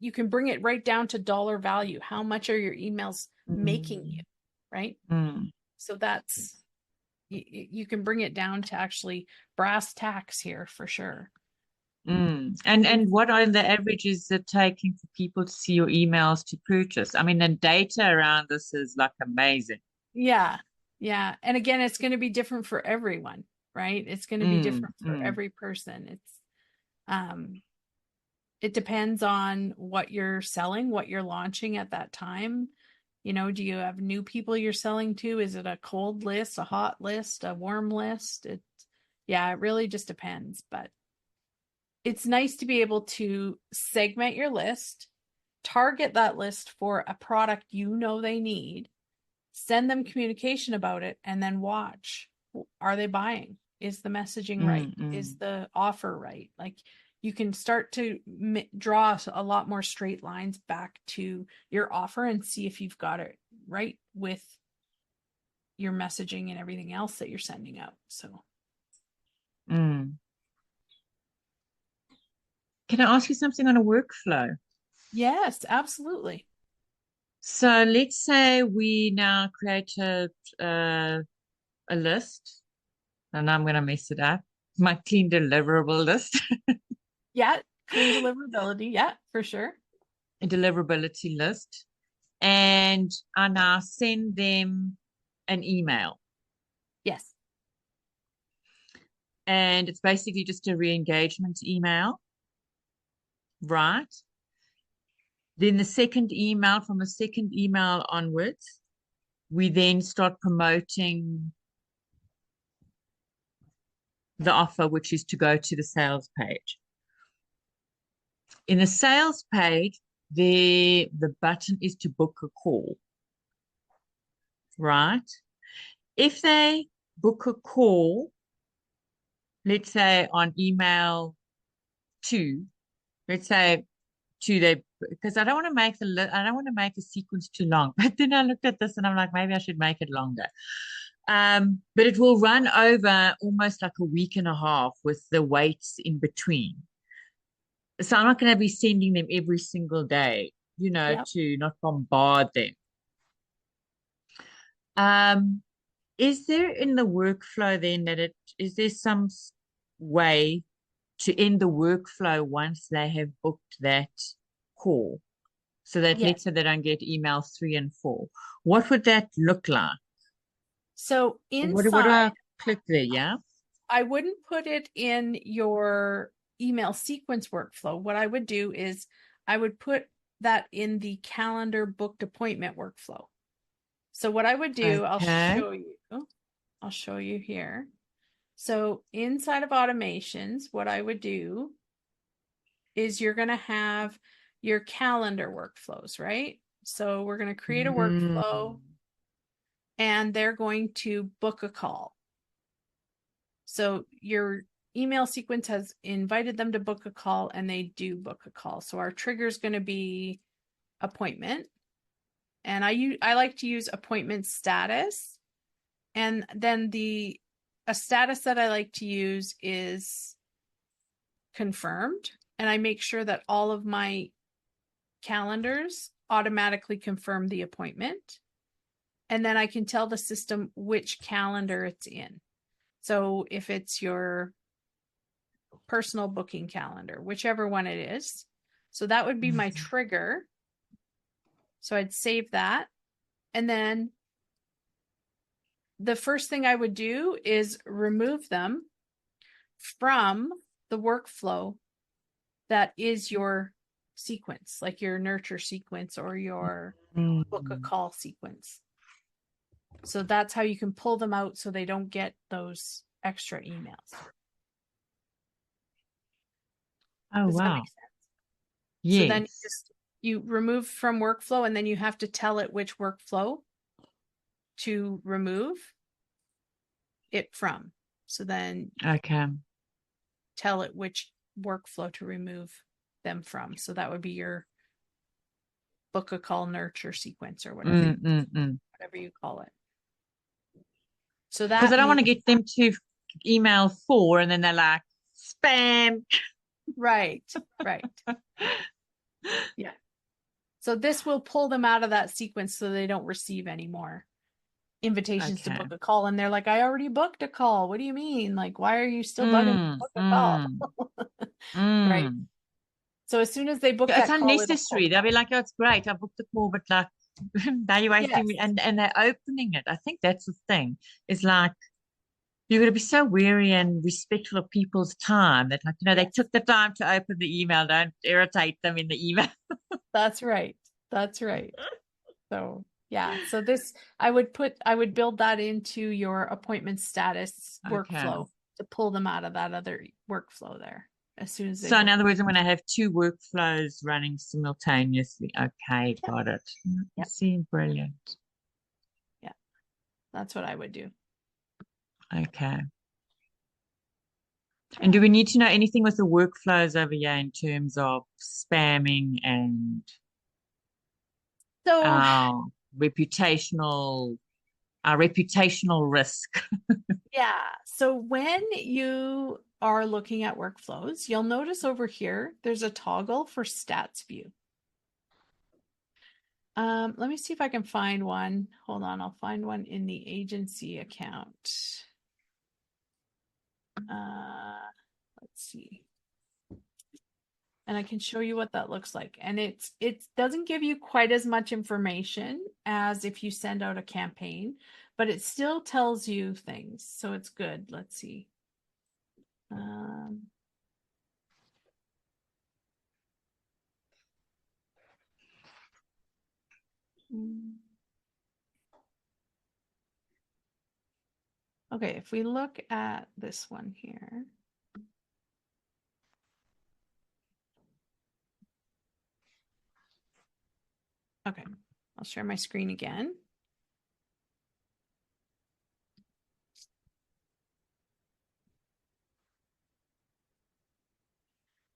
you can bring it right down to dollar value. How much are your emails making you, right? So that's, you can bring it down to actually brass tacks here for sure. And what are the averages that taking for people to see your emails to purchase? I mean, the data around this is like amazing. Yeah. Yeah. And again, it's going to be different for everyone, right? It's going to be different for every person. It depends on what you're selling, what you're launching at that time. Do you have new people you're selling to? Is it a cold list, a hot list, a warm list? It really just depends, but it's nice to be able to segment your list, target that list for a product they need, send them communication about it, and then watch. Are they buying? Is the messaging right? Is the offer right? Like, you can start to draw a lot more straight lines back to your offer and see if you've got it right with your messaging and everything else that you're sending out. So. Can I ask you something on a workflow? Yes, absolutely. So let's say we now create a list, and I'm going to mess it up. My clean deliverable list. Yeah, clean deliverability. Yeah, for sure. A deliverability list. And I now send them an email. Yes. And it's basically just a re-engagement email, right? Then from the second email onwards, we then start promoting the offer, which is to go to the sales page. In the sales page, the button is to book a call, right? If they book a call, let's say on email 2, let's say 2, because I don't want to make a sequence too long. But then I looked at this and I'm like, maybe I should make it longer. But it will run over almost like a week and a half with the waits in between. So I'm not going to be sending them every single day, to not bombard them. Is there in the workflow then is there some way to end the workflow once they have booked that call, so that let's say they don't get emails 3 and 4? What would that look like? So inside, what do I click there? Yeah. I wouldn't put it in your email sequence workflow. What I would do is I would put that in the calendar booked appointment workflow. So what I would do, I'll show you. I'll show you here. So inside of automations, what I would do is you're going to have your calendar workflows, right? So we're going to create a workflow and they're going to book a call. So your email sequence has invited them to book a call and they do book a call. So our trigger is going to be appointment. And I like to use appointment status. And then a status that I like to use is confirmed. And I make sure that all of my calendars automatically confirm the appointment. And then I can tell the system which calendar it's in. So if it's your personal booking calendar, whichever one it is. So that would be my trigger. So I'd save that. And then the first thing I would do is remove them from the workflow that is your sequence, like your nurture sequence or your book a call sequence. So that's how you can pull them out so they don't get those extra emails. Oh, Does that wow. make sense? Yes. So then you remove from workflow and then you have to tell it which workflow to remove it from. So then Okay. tell it which workflow to remove them from. So that would be your book a call nurture sequence or whatever, whatever you call it. So that Because I don't want to means, get them to email 4 and then they're like, spam. right. Yeah. So this will pull them out of that sequence so they don't receive any more invitations to book a call. And they're like, I already booked a call. What do you mean? Like, why are you still bugging me to book a call? Right. So as soon as they book It's that call, unnecessary. They'll be like, oh, it's great. I booked the call, but like, now you're wasting me. And they're opening it. I think that's the thing. It's like, you're going to be so wary and respectful of people's time that, like, they took the time to open the email. Don't irritate them in the email. That's right. So yeah. So this, I would build that into your appointment status workflow to pull them out of that other workflow there as soon as they. So in other words, I'm going to have 2 workflows running simultaneously. Okay, got it. Yep. See, brilliant. Yeah, that's what I would do. Okay. And do we need to know anything with the workflows over here in terms of spamming and our reputational risk? Yeah. So when you are looking at workflows, you'll notice over here, there's a toggle for stats view. Let me see if I can find one. Hold on. I'll find one in the agency account. Let's see. And I can show you what that looks like. And it doesn't give you quite as much information as if you send out a campaign, but it still tells you things. So it's good. Let's see. Okay, if we look at this one here. Okay, I'll share my screen again.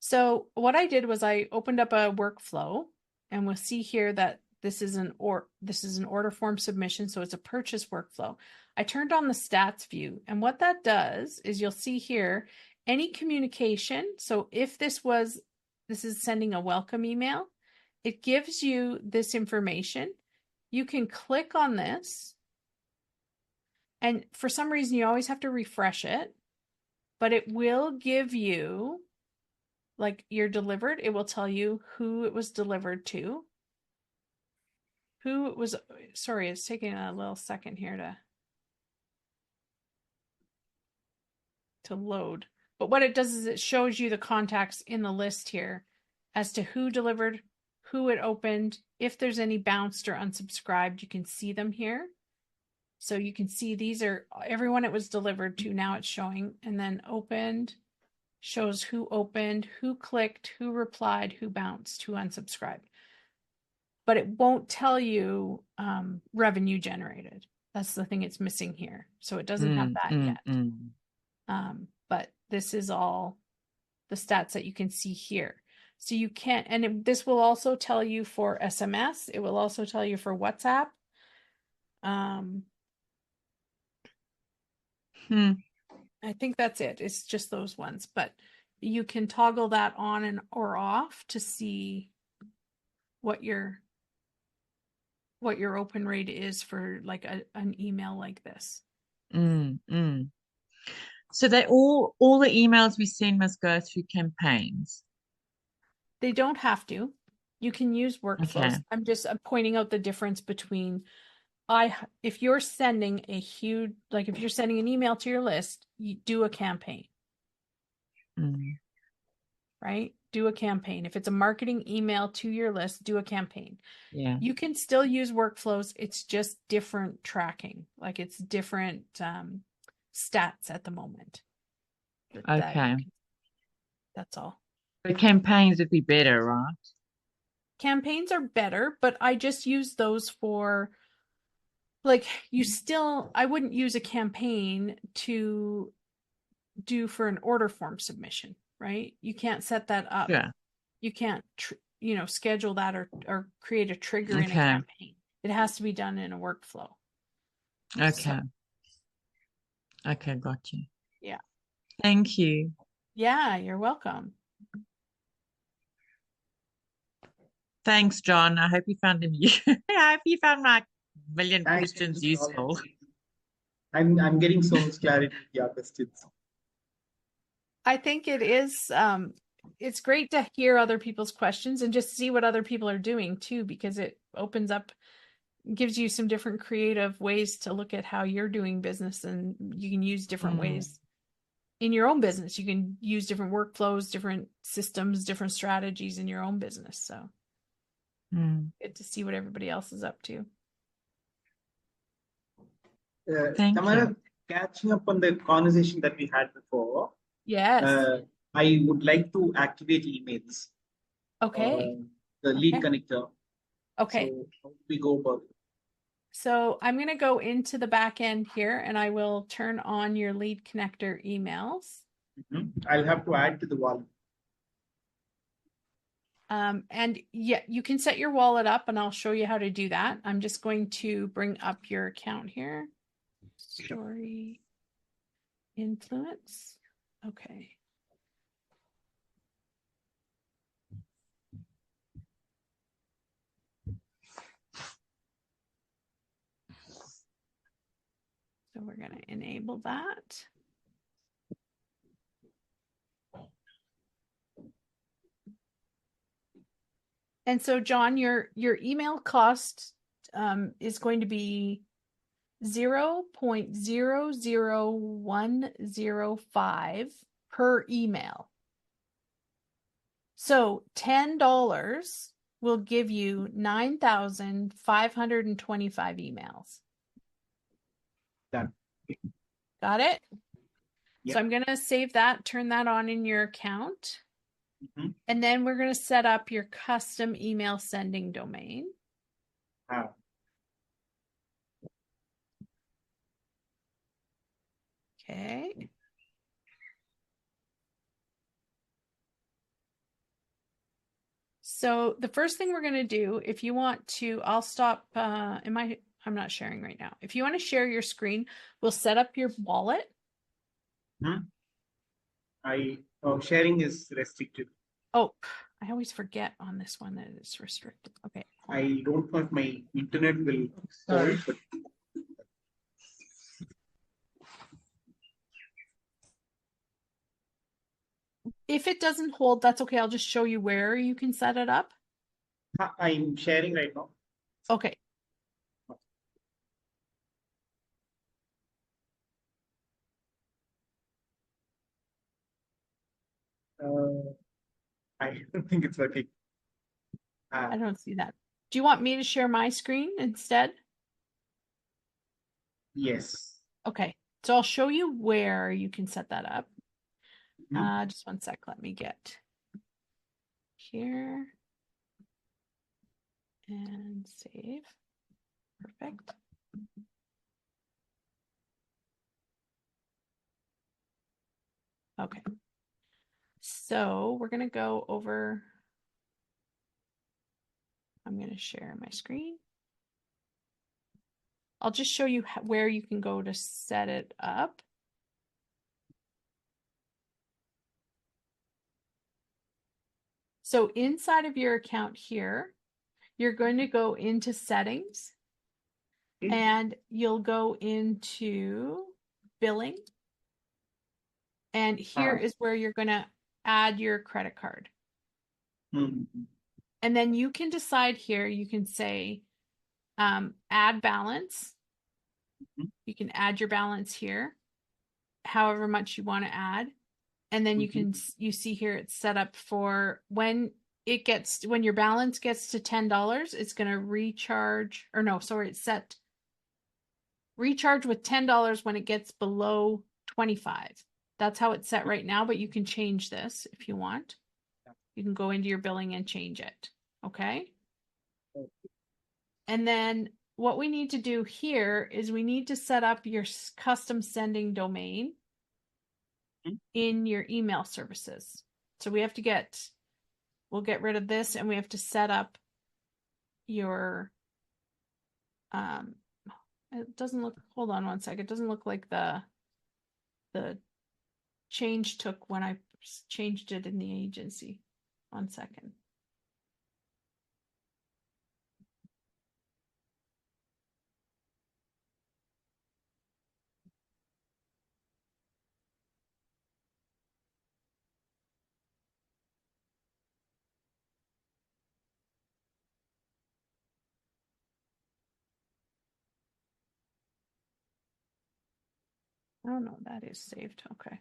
So what I did was I opened up a workflow and we'll see here that this is an order form submission. So it's a purchase workflow. I turned on the stats view, and what that does is you'll see here any communication. So if this is sending a welcome email, it gives you this information. You can click on this, and for some reason you always have to refresh it, but it will give you, like, you're delivered. It will tell you who it was delivered to. Sorry, it's taking a little second here to load. But what it does is it shows you the contacts in the list here as to who delivered, who it opened. If there's any bounced or unsubscribed, you can see them here. So you can see these are everyone it was delivered to. Now it's showing, and then opened shows who opened, who clicked, who replied, who bounced, who unsubscribed. But it won't tell you revenue generated. That's the thing it's missing here. So it doesn't have that yet. But this is all the stats that you can see here. So you can't, and this will also tell you for SMS. It will also tell you for WhatsApp. I think that's it. It's just those ones, but you can toggle that on and or off to see what your open rate is for like an email like this. So they all the emails we send must go through campaigns. They don't have to. You can use workflows. Okay. I'm pointing out the difference between if you're sending a huge, like if you're sending an email to your list, you do a campaign. Right? Do a campaign. If it's a marketing email to your list, do a campaign. Yeah. You can still use workflows. It's just different tracking. Like it's different stats at the moment. Okay. That's all. But campaigns would be better, right? Campaigns are better, but I just use those for like I wouldn't use a campaign to do for an order form submission, right? You can't set that up. Sure. You can't, schedule that or create a trigger in a campaign. It has to be done in a workflow. Okay. Okay, got you. Yeah. Thank you. Yeah, you're welcome. Thanks, John. I hope you found him. I hope you found my million questions useful. I'm getting so much clarity with your questions. I think it is it's great to hear other people's questions and just see what other people are doing too, because it gives you some different creative ways to look at how you're doing business, and you can use different ways in your own business. You can use different workflows, different systems, different strategies in your own business. So good to see what everybody else is up to. Thank you. Catching up on the conversation that we had before. Yes. I would like to activate emails. Okay. The lead connector. Okay. So how do we go about it? So I'm going to go into the back end here, and I will turn on your lead connector emails. I'll have to add to the wallet. And yeah, you can set your wallet up, and I'll show you how to do that. I'm just going to bring up your account here. Story influence. Okay. So we're going to enable that. And so, John, your email cost is going to be 0.00105 per email. So $10 will give you 9,525 emails. Done. Got it? Yep. So I'm going to save that, turn that on in your account. And then we're going to set up your custom email sending domain. Okay. So the first thing we're going to do, if you want to, I'll stop, I'm not sharing right now. If you want to share your screen, we'll set up your wallet. Sharing is restricted. Oh, I always forget on this one that it's restricted. Okay. I don't know if my internet will hold, but if it doesn't hold, that's okay. I'll just show you where you can set it up. I'm sharing right now. Okay. I don't think it's working. I don't see that. Do you want me to share my screen instead? Yes. Okay, so I'll show you where you can set that up. Mhm. Just one sec, let me get here and save. Perfect. Okay, so we're gonna go over, I'm gonna share my screen. I'll just show you where you can go to set it up. So inside of your account here, you're going to go into settings Okay. and you'll go into billing. And here is where you're going to add your credit card. Mhm. And then you can decide here, you can say add balance. Mhm. You can add your balance here, however much you want to add. And then you can, you see here it's set up for when your balance gets to $10, it's going to recharge, or no, sorry, it's set recharge with $10 when it gets below 25. That's how it's set right now, but you can change this if you want. You can go into your billing and change it. Okay. And then what we need to do here is we need to set up your custom sending domain in your email services. So we have to we'll get rid of this and we have to set up your, it doesn't look, hold on one sec. It doesn't look like the change took when I changed it in the agency. 1 second. Oh no, that is saved. Okay.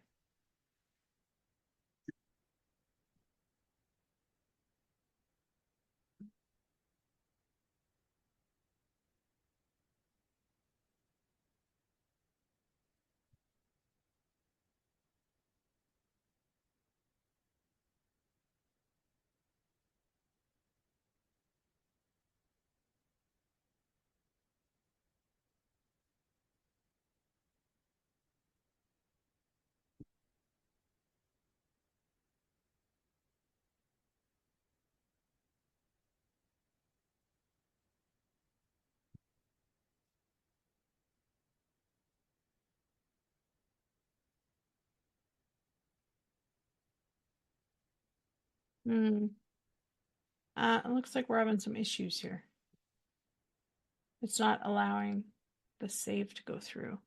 It looks like we're having some issues here. It's not allowing the save to go through.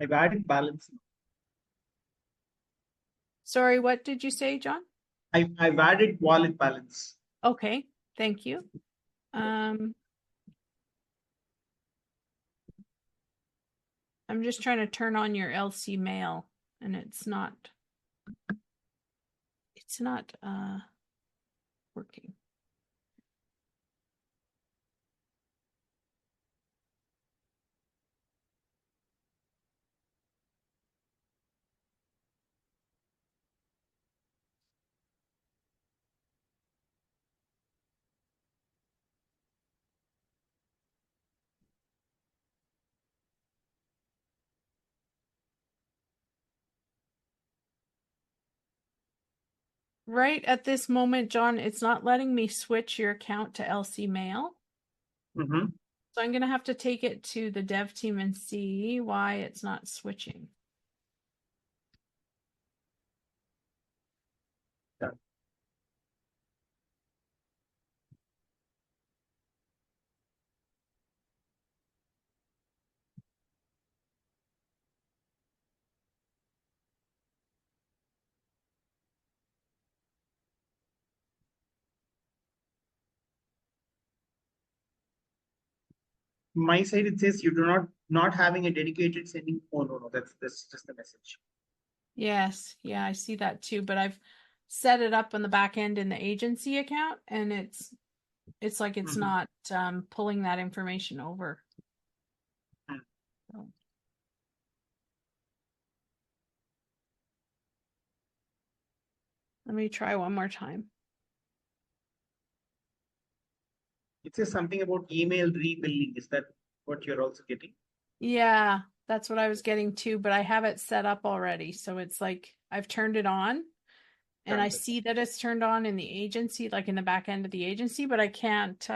I've added balance. Sorry, what did you say, John? I've added wallet balance. Okay, thank you. I'm just trying to turn on your LC mail and it's not working. Right at this moment, John, it's not letting me switch your account to LC mail. Mm-hmm. So I'm going to have to take it to the dev team and see why it's not switching. Yeah. my side it says you do not having a dedicated sending. Oh no, that's just the message. Yes, yeah, I see that too, but I've set it up on the back end in the agency account, and it's like it's not pulling that information over. So. Let me try one more time. It says something about email rebilling. Is that what you're also getting? Yeah, that's what I was getting too, but I have it set up already. So it's like I've turned it on and I see that it's turned on in the agency, like in the back end of the agency, but I can't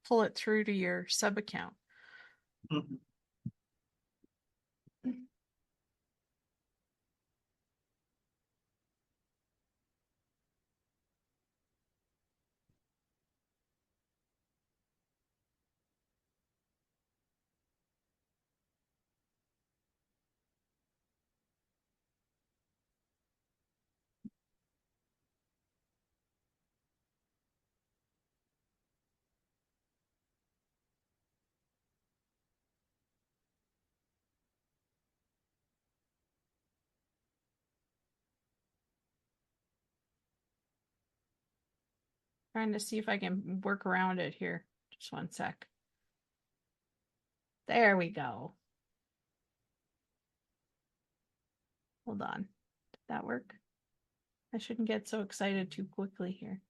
pull it through to your sub account. Mm-hmm. Trying to see if I can work around it here. Just one sec. There we go. Hold on. Did that work? I shouldn't get so excited too quickly here.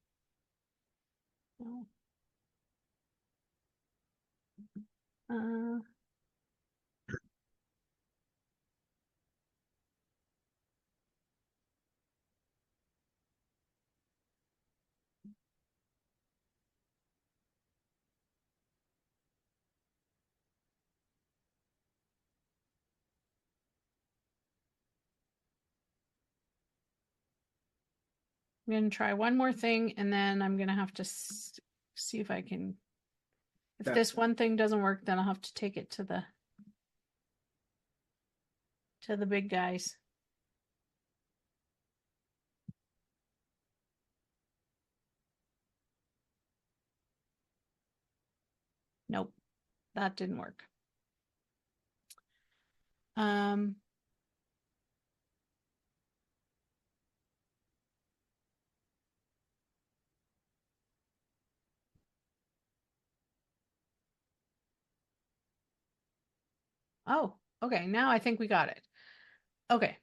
No. I'm going to try one more thing, and then I'm going to have to see if I can. If this one thing doesn't work, then I'll have to take it to the big guys. Nope, that didn't work. Oh, okay. Now I think we got it. Okay.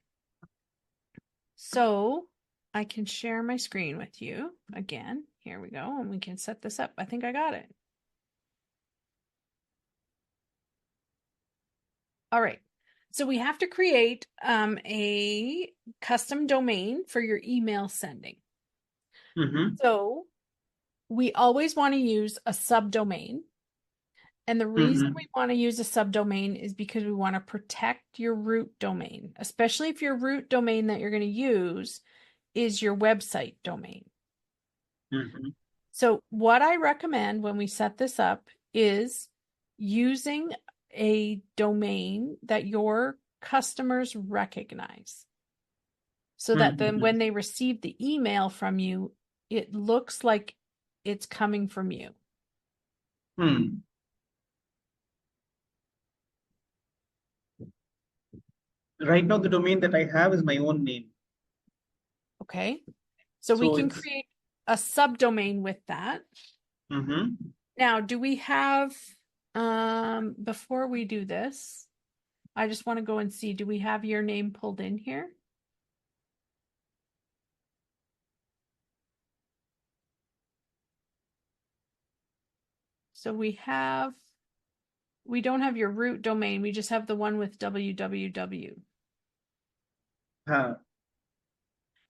So I can share my screen with you again. Here we go. And we can set this up. I think I got it. All right. So we have to create a custom domain for your email sending. So we always want to use a subdomain. And the reason we want to use a subdomain is because we want to protect your root domain, especially if your root domain that you're going to use is your website domain. So what I recommend when we set this up is using a domain that your customers recognize, so that then when they receive the email from you, it looks like it's coming from you. Right now, the domain that I have is my own name. Okay. So we can create a subdomain with that. Now, do we have, before we do this, I just want to go and see, do we have your name pulled in here? So we don't have your root domain. We just have the one with www.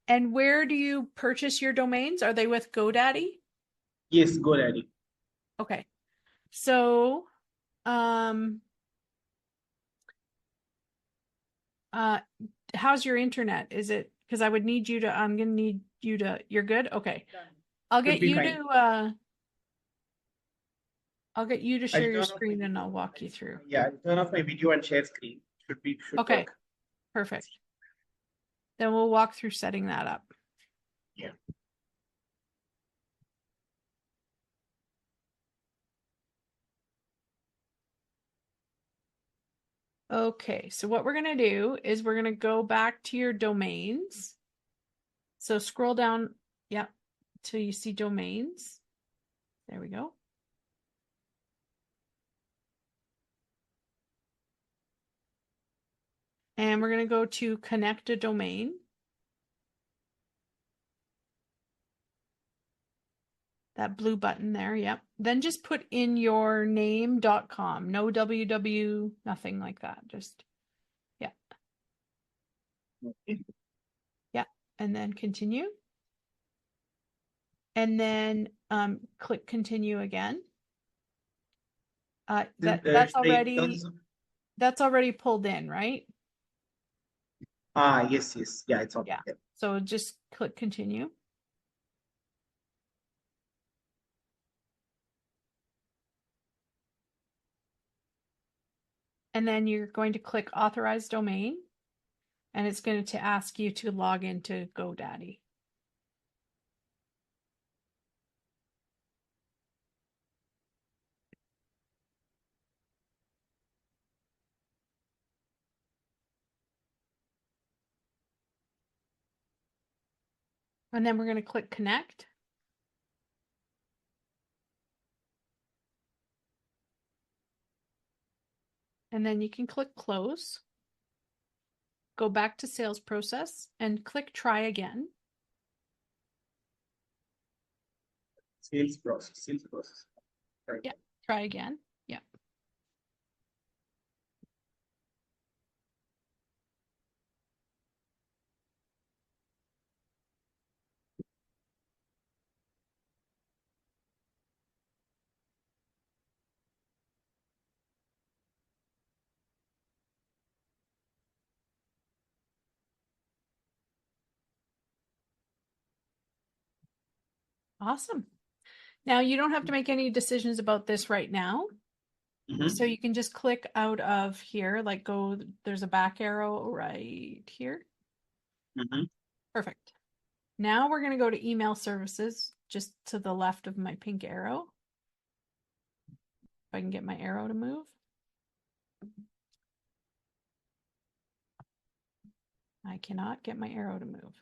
And where do you purchase your domains? Are they with GoDaddy? Yes, GoDaddy. Okay. So, how's your internet? Is it, because I would need you to, I'm going to need you to, you're good? Okay. I'll get you to, share your screen and I'll walk you through. Yeah, I'll turn off my video and share screen. Should okay. Work. Perfect. Then we'll walk through setting that up. Yeah. Okay, so what we're going to do is we're going to go back to your domains. So scroll down, yep, till you see domains. There we go. And we're going to go to connect a domain. That blue button there, yep. Then just put in your name.com. No www, nothing like that. Just, yeah. Okay. Yeah. And then continue. And then click continue again. That's already pulled in, right? Yes, yes. Yeah, it's okay. Yeah. So just click continue. And then you're going to click authorize domain, and it's going to ask you to log into GoDaddy. And then we're going to click connect. And then you can click close. Go back to sales process and click try again. Sales process. Right. Yeah, try again. Yeah. Awesome. Now you don't have to make any decisions about this right now. So you can just click out of here, like go, there's a back arrow right here. Perfect. Now we're going to go to email services, just to the left of my pink arrow. If I can get my arrow to move. I cannot get my arrow to move.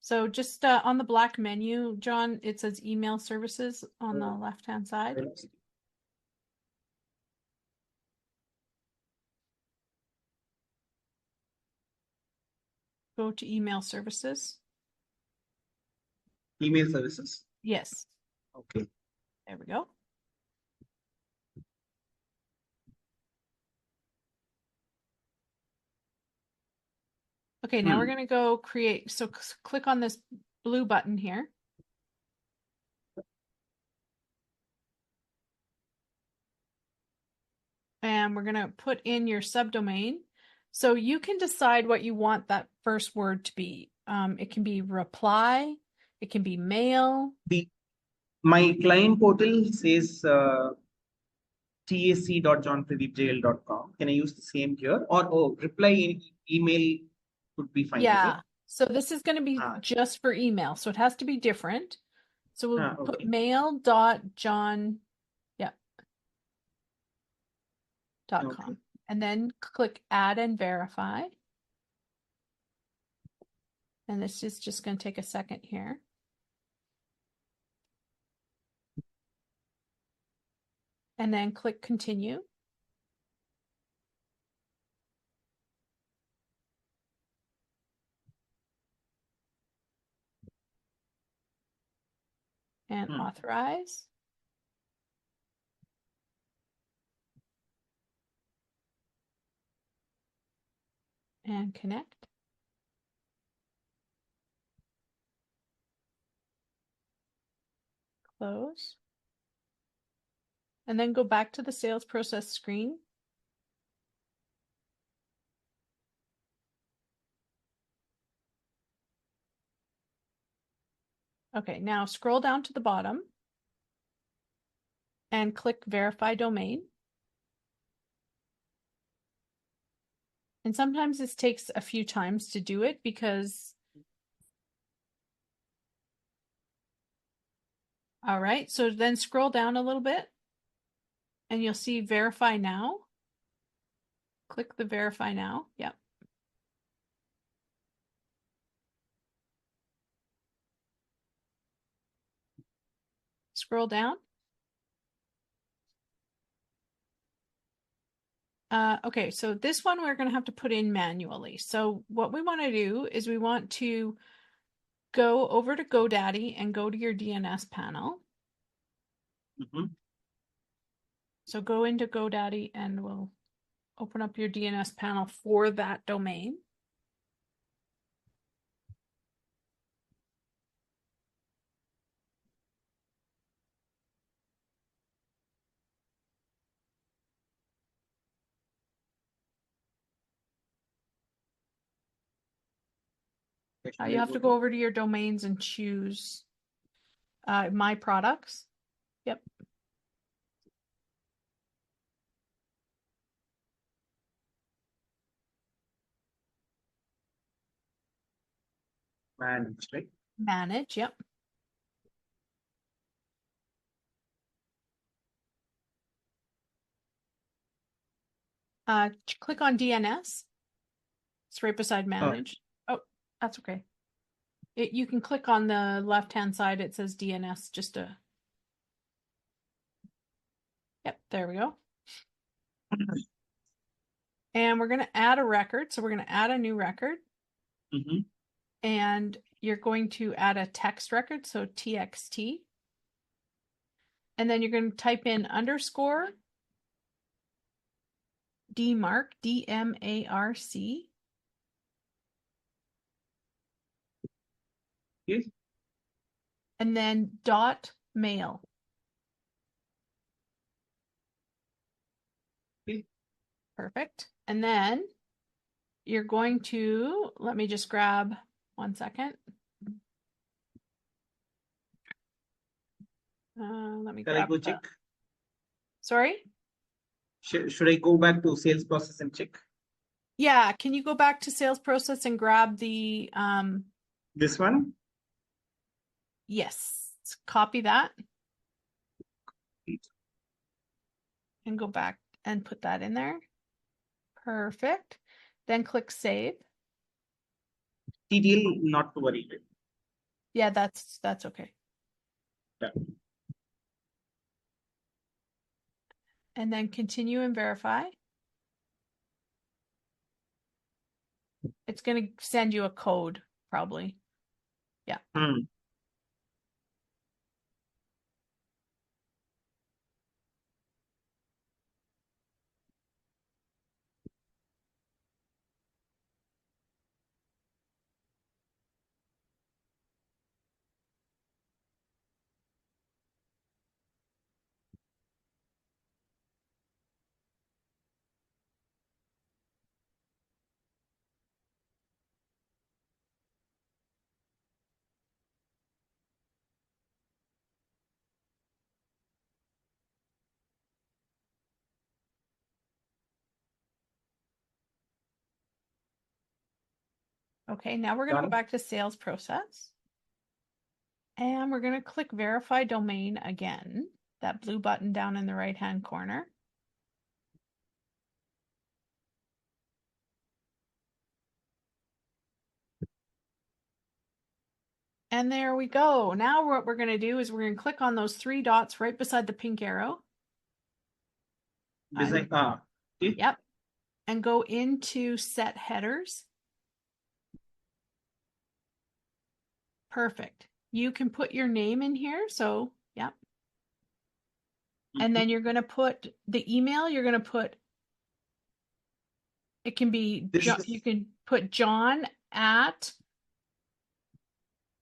So just on the black menu, John, it says email services on the left-hand side. Go to email services. Email services? Yes. Okay. There we go. Okay, now we're going to go create. So click on this blue button here. And we're going to put in your subdomain. So you can decide what you want that first word to be. It can be reply. It can be mail. My client portal says tac.johnpradeepjail.com. Can I use the same here? Or reply email could be fine. Yeah. So this is going to be just for email. So it has to be different. So we'll put mail.john. Yeah. .com. And then click add and verify. And this is just going to take a second here. And then click continue. And authorize. And connect. Close. And then go back to the sales process screen. Okay, now scroll down to the bottom and click verify domain. And sometimes this takes a few times to do it because, all right, so then scroll down a little bit and you'll see verify now. Click the verify now. Yep. Scroll down. Okay, so this one we're going to have to put in manually. So what we want to do is we want to go over to GoDaddy and go to your DNS panel. So go into GoDaddy and we'll open up your DNS panel for that domain. You have to go over to your domains and choose My Products. Yep. Manage, right? Manage, yep. Click on DNS. It's right beside manage. Oh, that's okay. You can click on the left-hand side. It says DNS, just a... Yep, there we go. And we're going to add a record. So we're going to add a new record. And you're going to add a text record, so TXT. And then you're going to type in underscore DMARC, D-M-A-R-C. Yes. And then dot mail. Okay. Perfect. And then you're going to, let me just grab 1 second. Let me Shall I go check? Sorry? Should I go back to sales process and check? Yeah, can you go back to sales process and grab the This one? Yes, copy that and go back and put that in there. Perfect. Then click save. TTL, not to worry. Yeah, that's okay. Yeah. And then continue and verify. It's going to send you a code, probably. Yeah. Okay, now we're going to go back to sales process. And we're going to click verify domain again, that blue button down in the right-hand corner. And there we go. Now what we're going to do is we're going to click on those 3 dots right beside the pink arrow. Okay. Yep. And go into set headers. Perfect. You can put your name in here. So, yep. And then you're going to put the email. You're going to put, it can be, you can put John at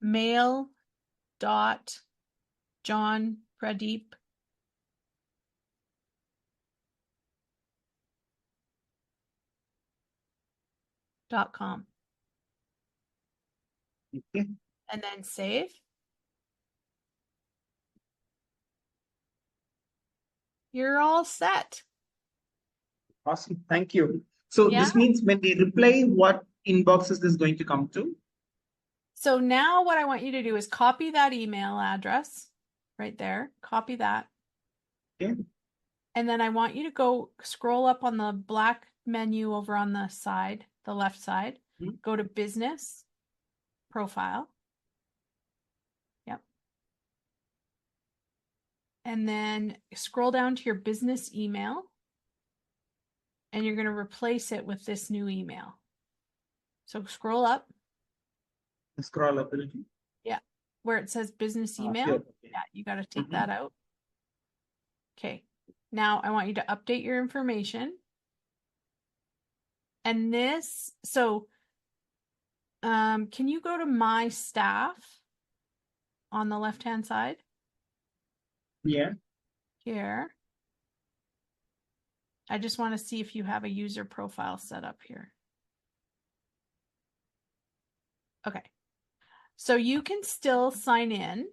mail.johnpradeep.com. Okay. And then save. You're all set. Awesome. Thank you. So Yeah. this means when they reply, what inbox is this going to come to? So now what I want you to do is copy that email address right there. Copy that. Okay. And then I want you to go scroll up on the black menu over on the side, the left side. Go to business profile. Yep. And then scroll down to your business email. And you're going to replace it with this new email. So scroll up. Scroll ability. Yeah. Where it says business email. Here, okay. Yeah, you got to take that out. Okay. Now I want you to update your information. And this, so can you go to my staff on the left-hand side? Yeah. Here. I just want to see if you have a user profile set up here. Okay. So you can still sign in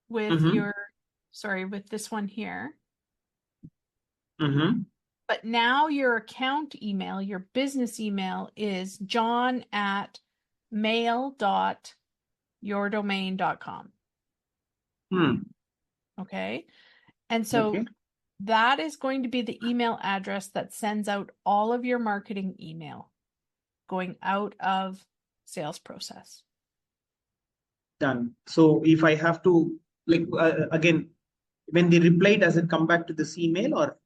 with with this one here. But now your account email, your business email is john@mail.yourdomain.com. Okay. And so that is going to be the email address that sends out all of your marketing email going out of sales process. Done. So if I have to, like, again, when they reply, does it come back to this email or?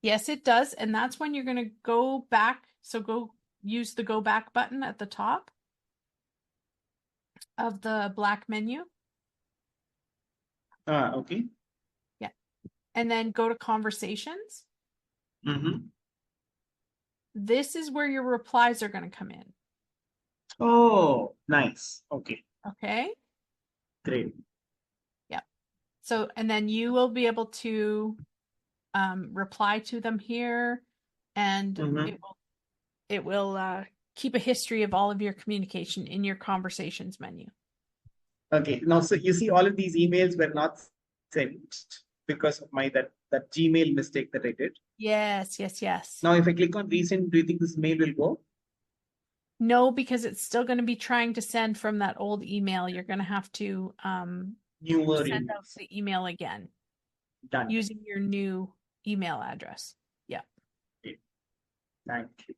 Yes, it does. And that's when you're going to go back. So go use the go back button at the top of the black menu. Okay. Yeah. And then go to conversations. This is where your replies are going to come in. Oh, nice. Okay. Okay. Great. Yeah. So, and then you will be able to reply to them here, and it will keep a history of all of your communication in your conversations menu. Okay. Now, so you see all of these emails were not sent because of my that Gmail mistake that I did. Yes, yes, yes. Now, if I click on resend, do you think this mail will go? No, because it's still going to be trying to send from that old email. You're going to have to send out the email again. Done. Using your new email address. Yeah. Okay. Thank you.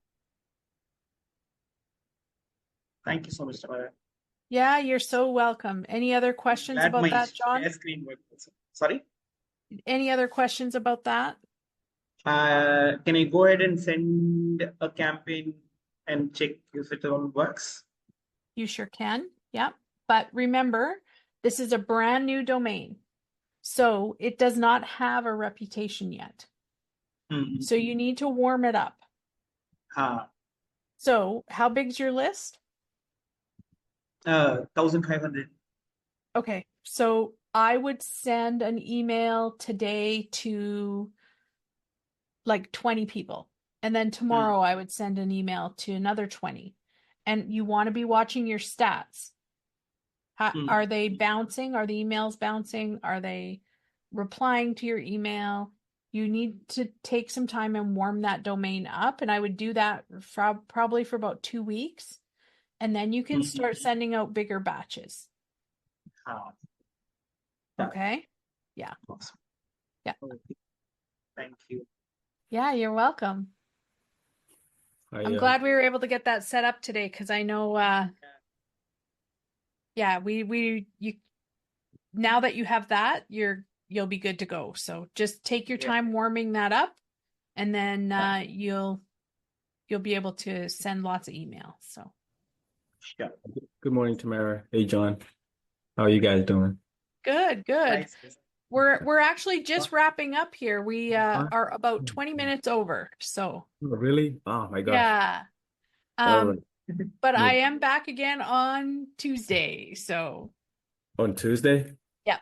Thank you so much, Tamara. Yeah, you're so welcome. Any other questions about that, John? Screen work. Sorry? Any other questions about that? Can I go ahead and send a campaign and check if it all works? You sure can. Yeah. But remember, this is a brand new domain. So it does not have a reputation yet. So you need to warm it up. So how big's your list? 1,500. Okay. So I would send an email today to like 20 people. And then tomorrow I would send an email to another 20. And you want to be watching your stats. Are they bouncing? Are the emails bouncing? Are they replying to your email? You need to take some time and warm that domain up. And I would do that probably for about 2 weeks. And then you can start sending out bigger batches. Okay. Yeah. Awesome. Yeah. Okay. Thank you. Yeah, you're welcome. I'm glad we were able to get that set up today because I know you now that you have that, you'll be good to go. So just take your time warming that up, and then you'll be able to send lots of emails. So Good morning, Tamara. Hey, John. How are you guys doing? good. Nice. We're actually just wrapping up here. We are about 20 minutes over. So Really? Oh my gosh. yeah. All right. But I am back again on Tuesday. So On Tuesday? yeah.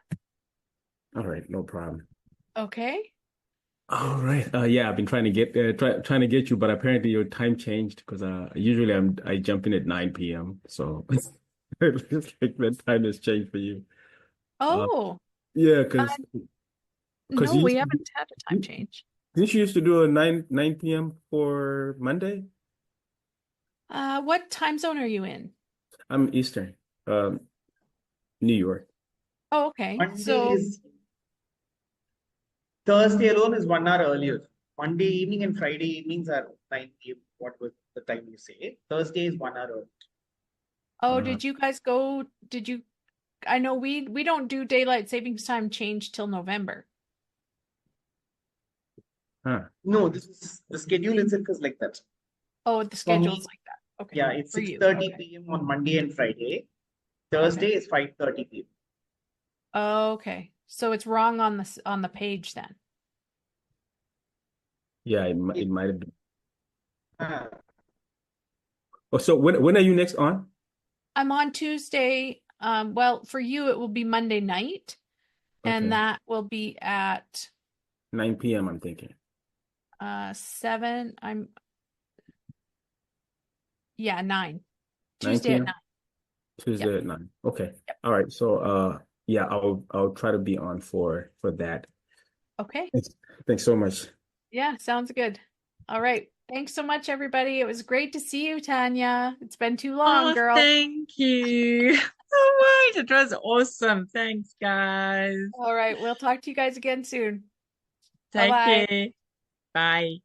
All right, no problem. Okay. All right. Yeah, I've been trying to get trying to get you, but apparently your time changed because usually I jump in at 9 p.m. So it's like that time has changed for you. Oh. Yeah, because No, you we haven't had a time change. didn't you used to do a 9 p.m. for Monday? What time zone are you in? I'm Eastern, New York. Oh, okay. Monday So is Thursday alone is 1 hour earlier. Monday evening and Friday evenings are 9 p.m. What was the time you say? Thursday is 1 hour earlier. Oh, did you guys go? I know we don't do daylight savings time change till November. No, this is the schedule itself is like that. Oh, the For me, schedule's like that. Okay. yeah, it's For you. 6:30 Okay. p.m. on Monday and Friday. Thursday is 5:30 p.m. Okay. So it's wrong on the page then. Yeah, it might have been. Ah, Oh, so when are you next on? I'm on Tuesday. Well, for you it will be Monday night, and Okay. that will be at 9 p.m. I'm thinking. 7. 9. 9 Tuesday at p.m. 9. Tuesday Yep. at 9. Okay. Yep. All right. So yeah, I'll try to be on for that. Okay. Thanks so much. Yeah, sounds good. All right. Thanks so much, everybody. It was great to see you, Tanya. It's been too long, Oh, girl. thank you. Oh, wait, it was awesome. Thanks, guys. All right. We'll talk to you guys again soon. Take Bye-bye. care. Bye.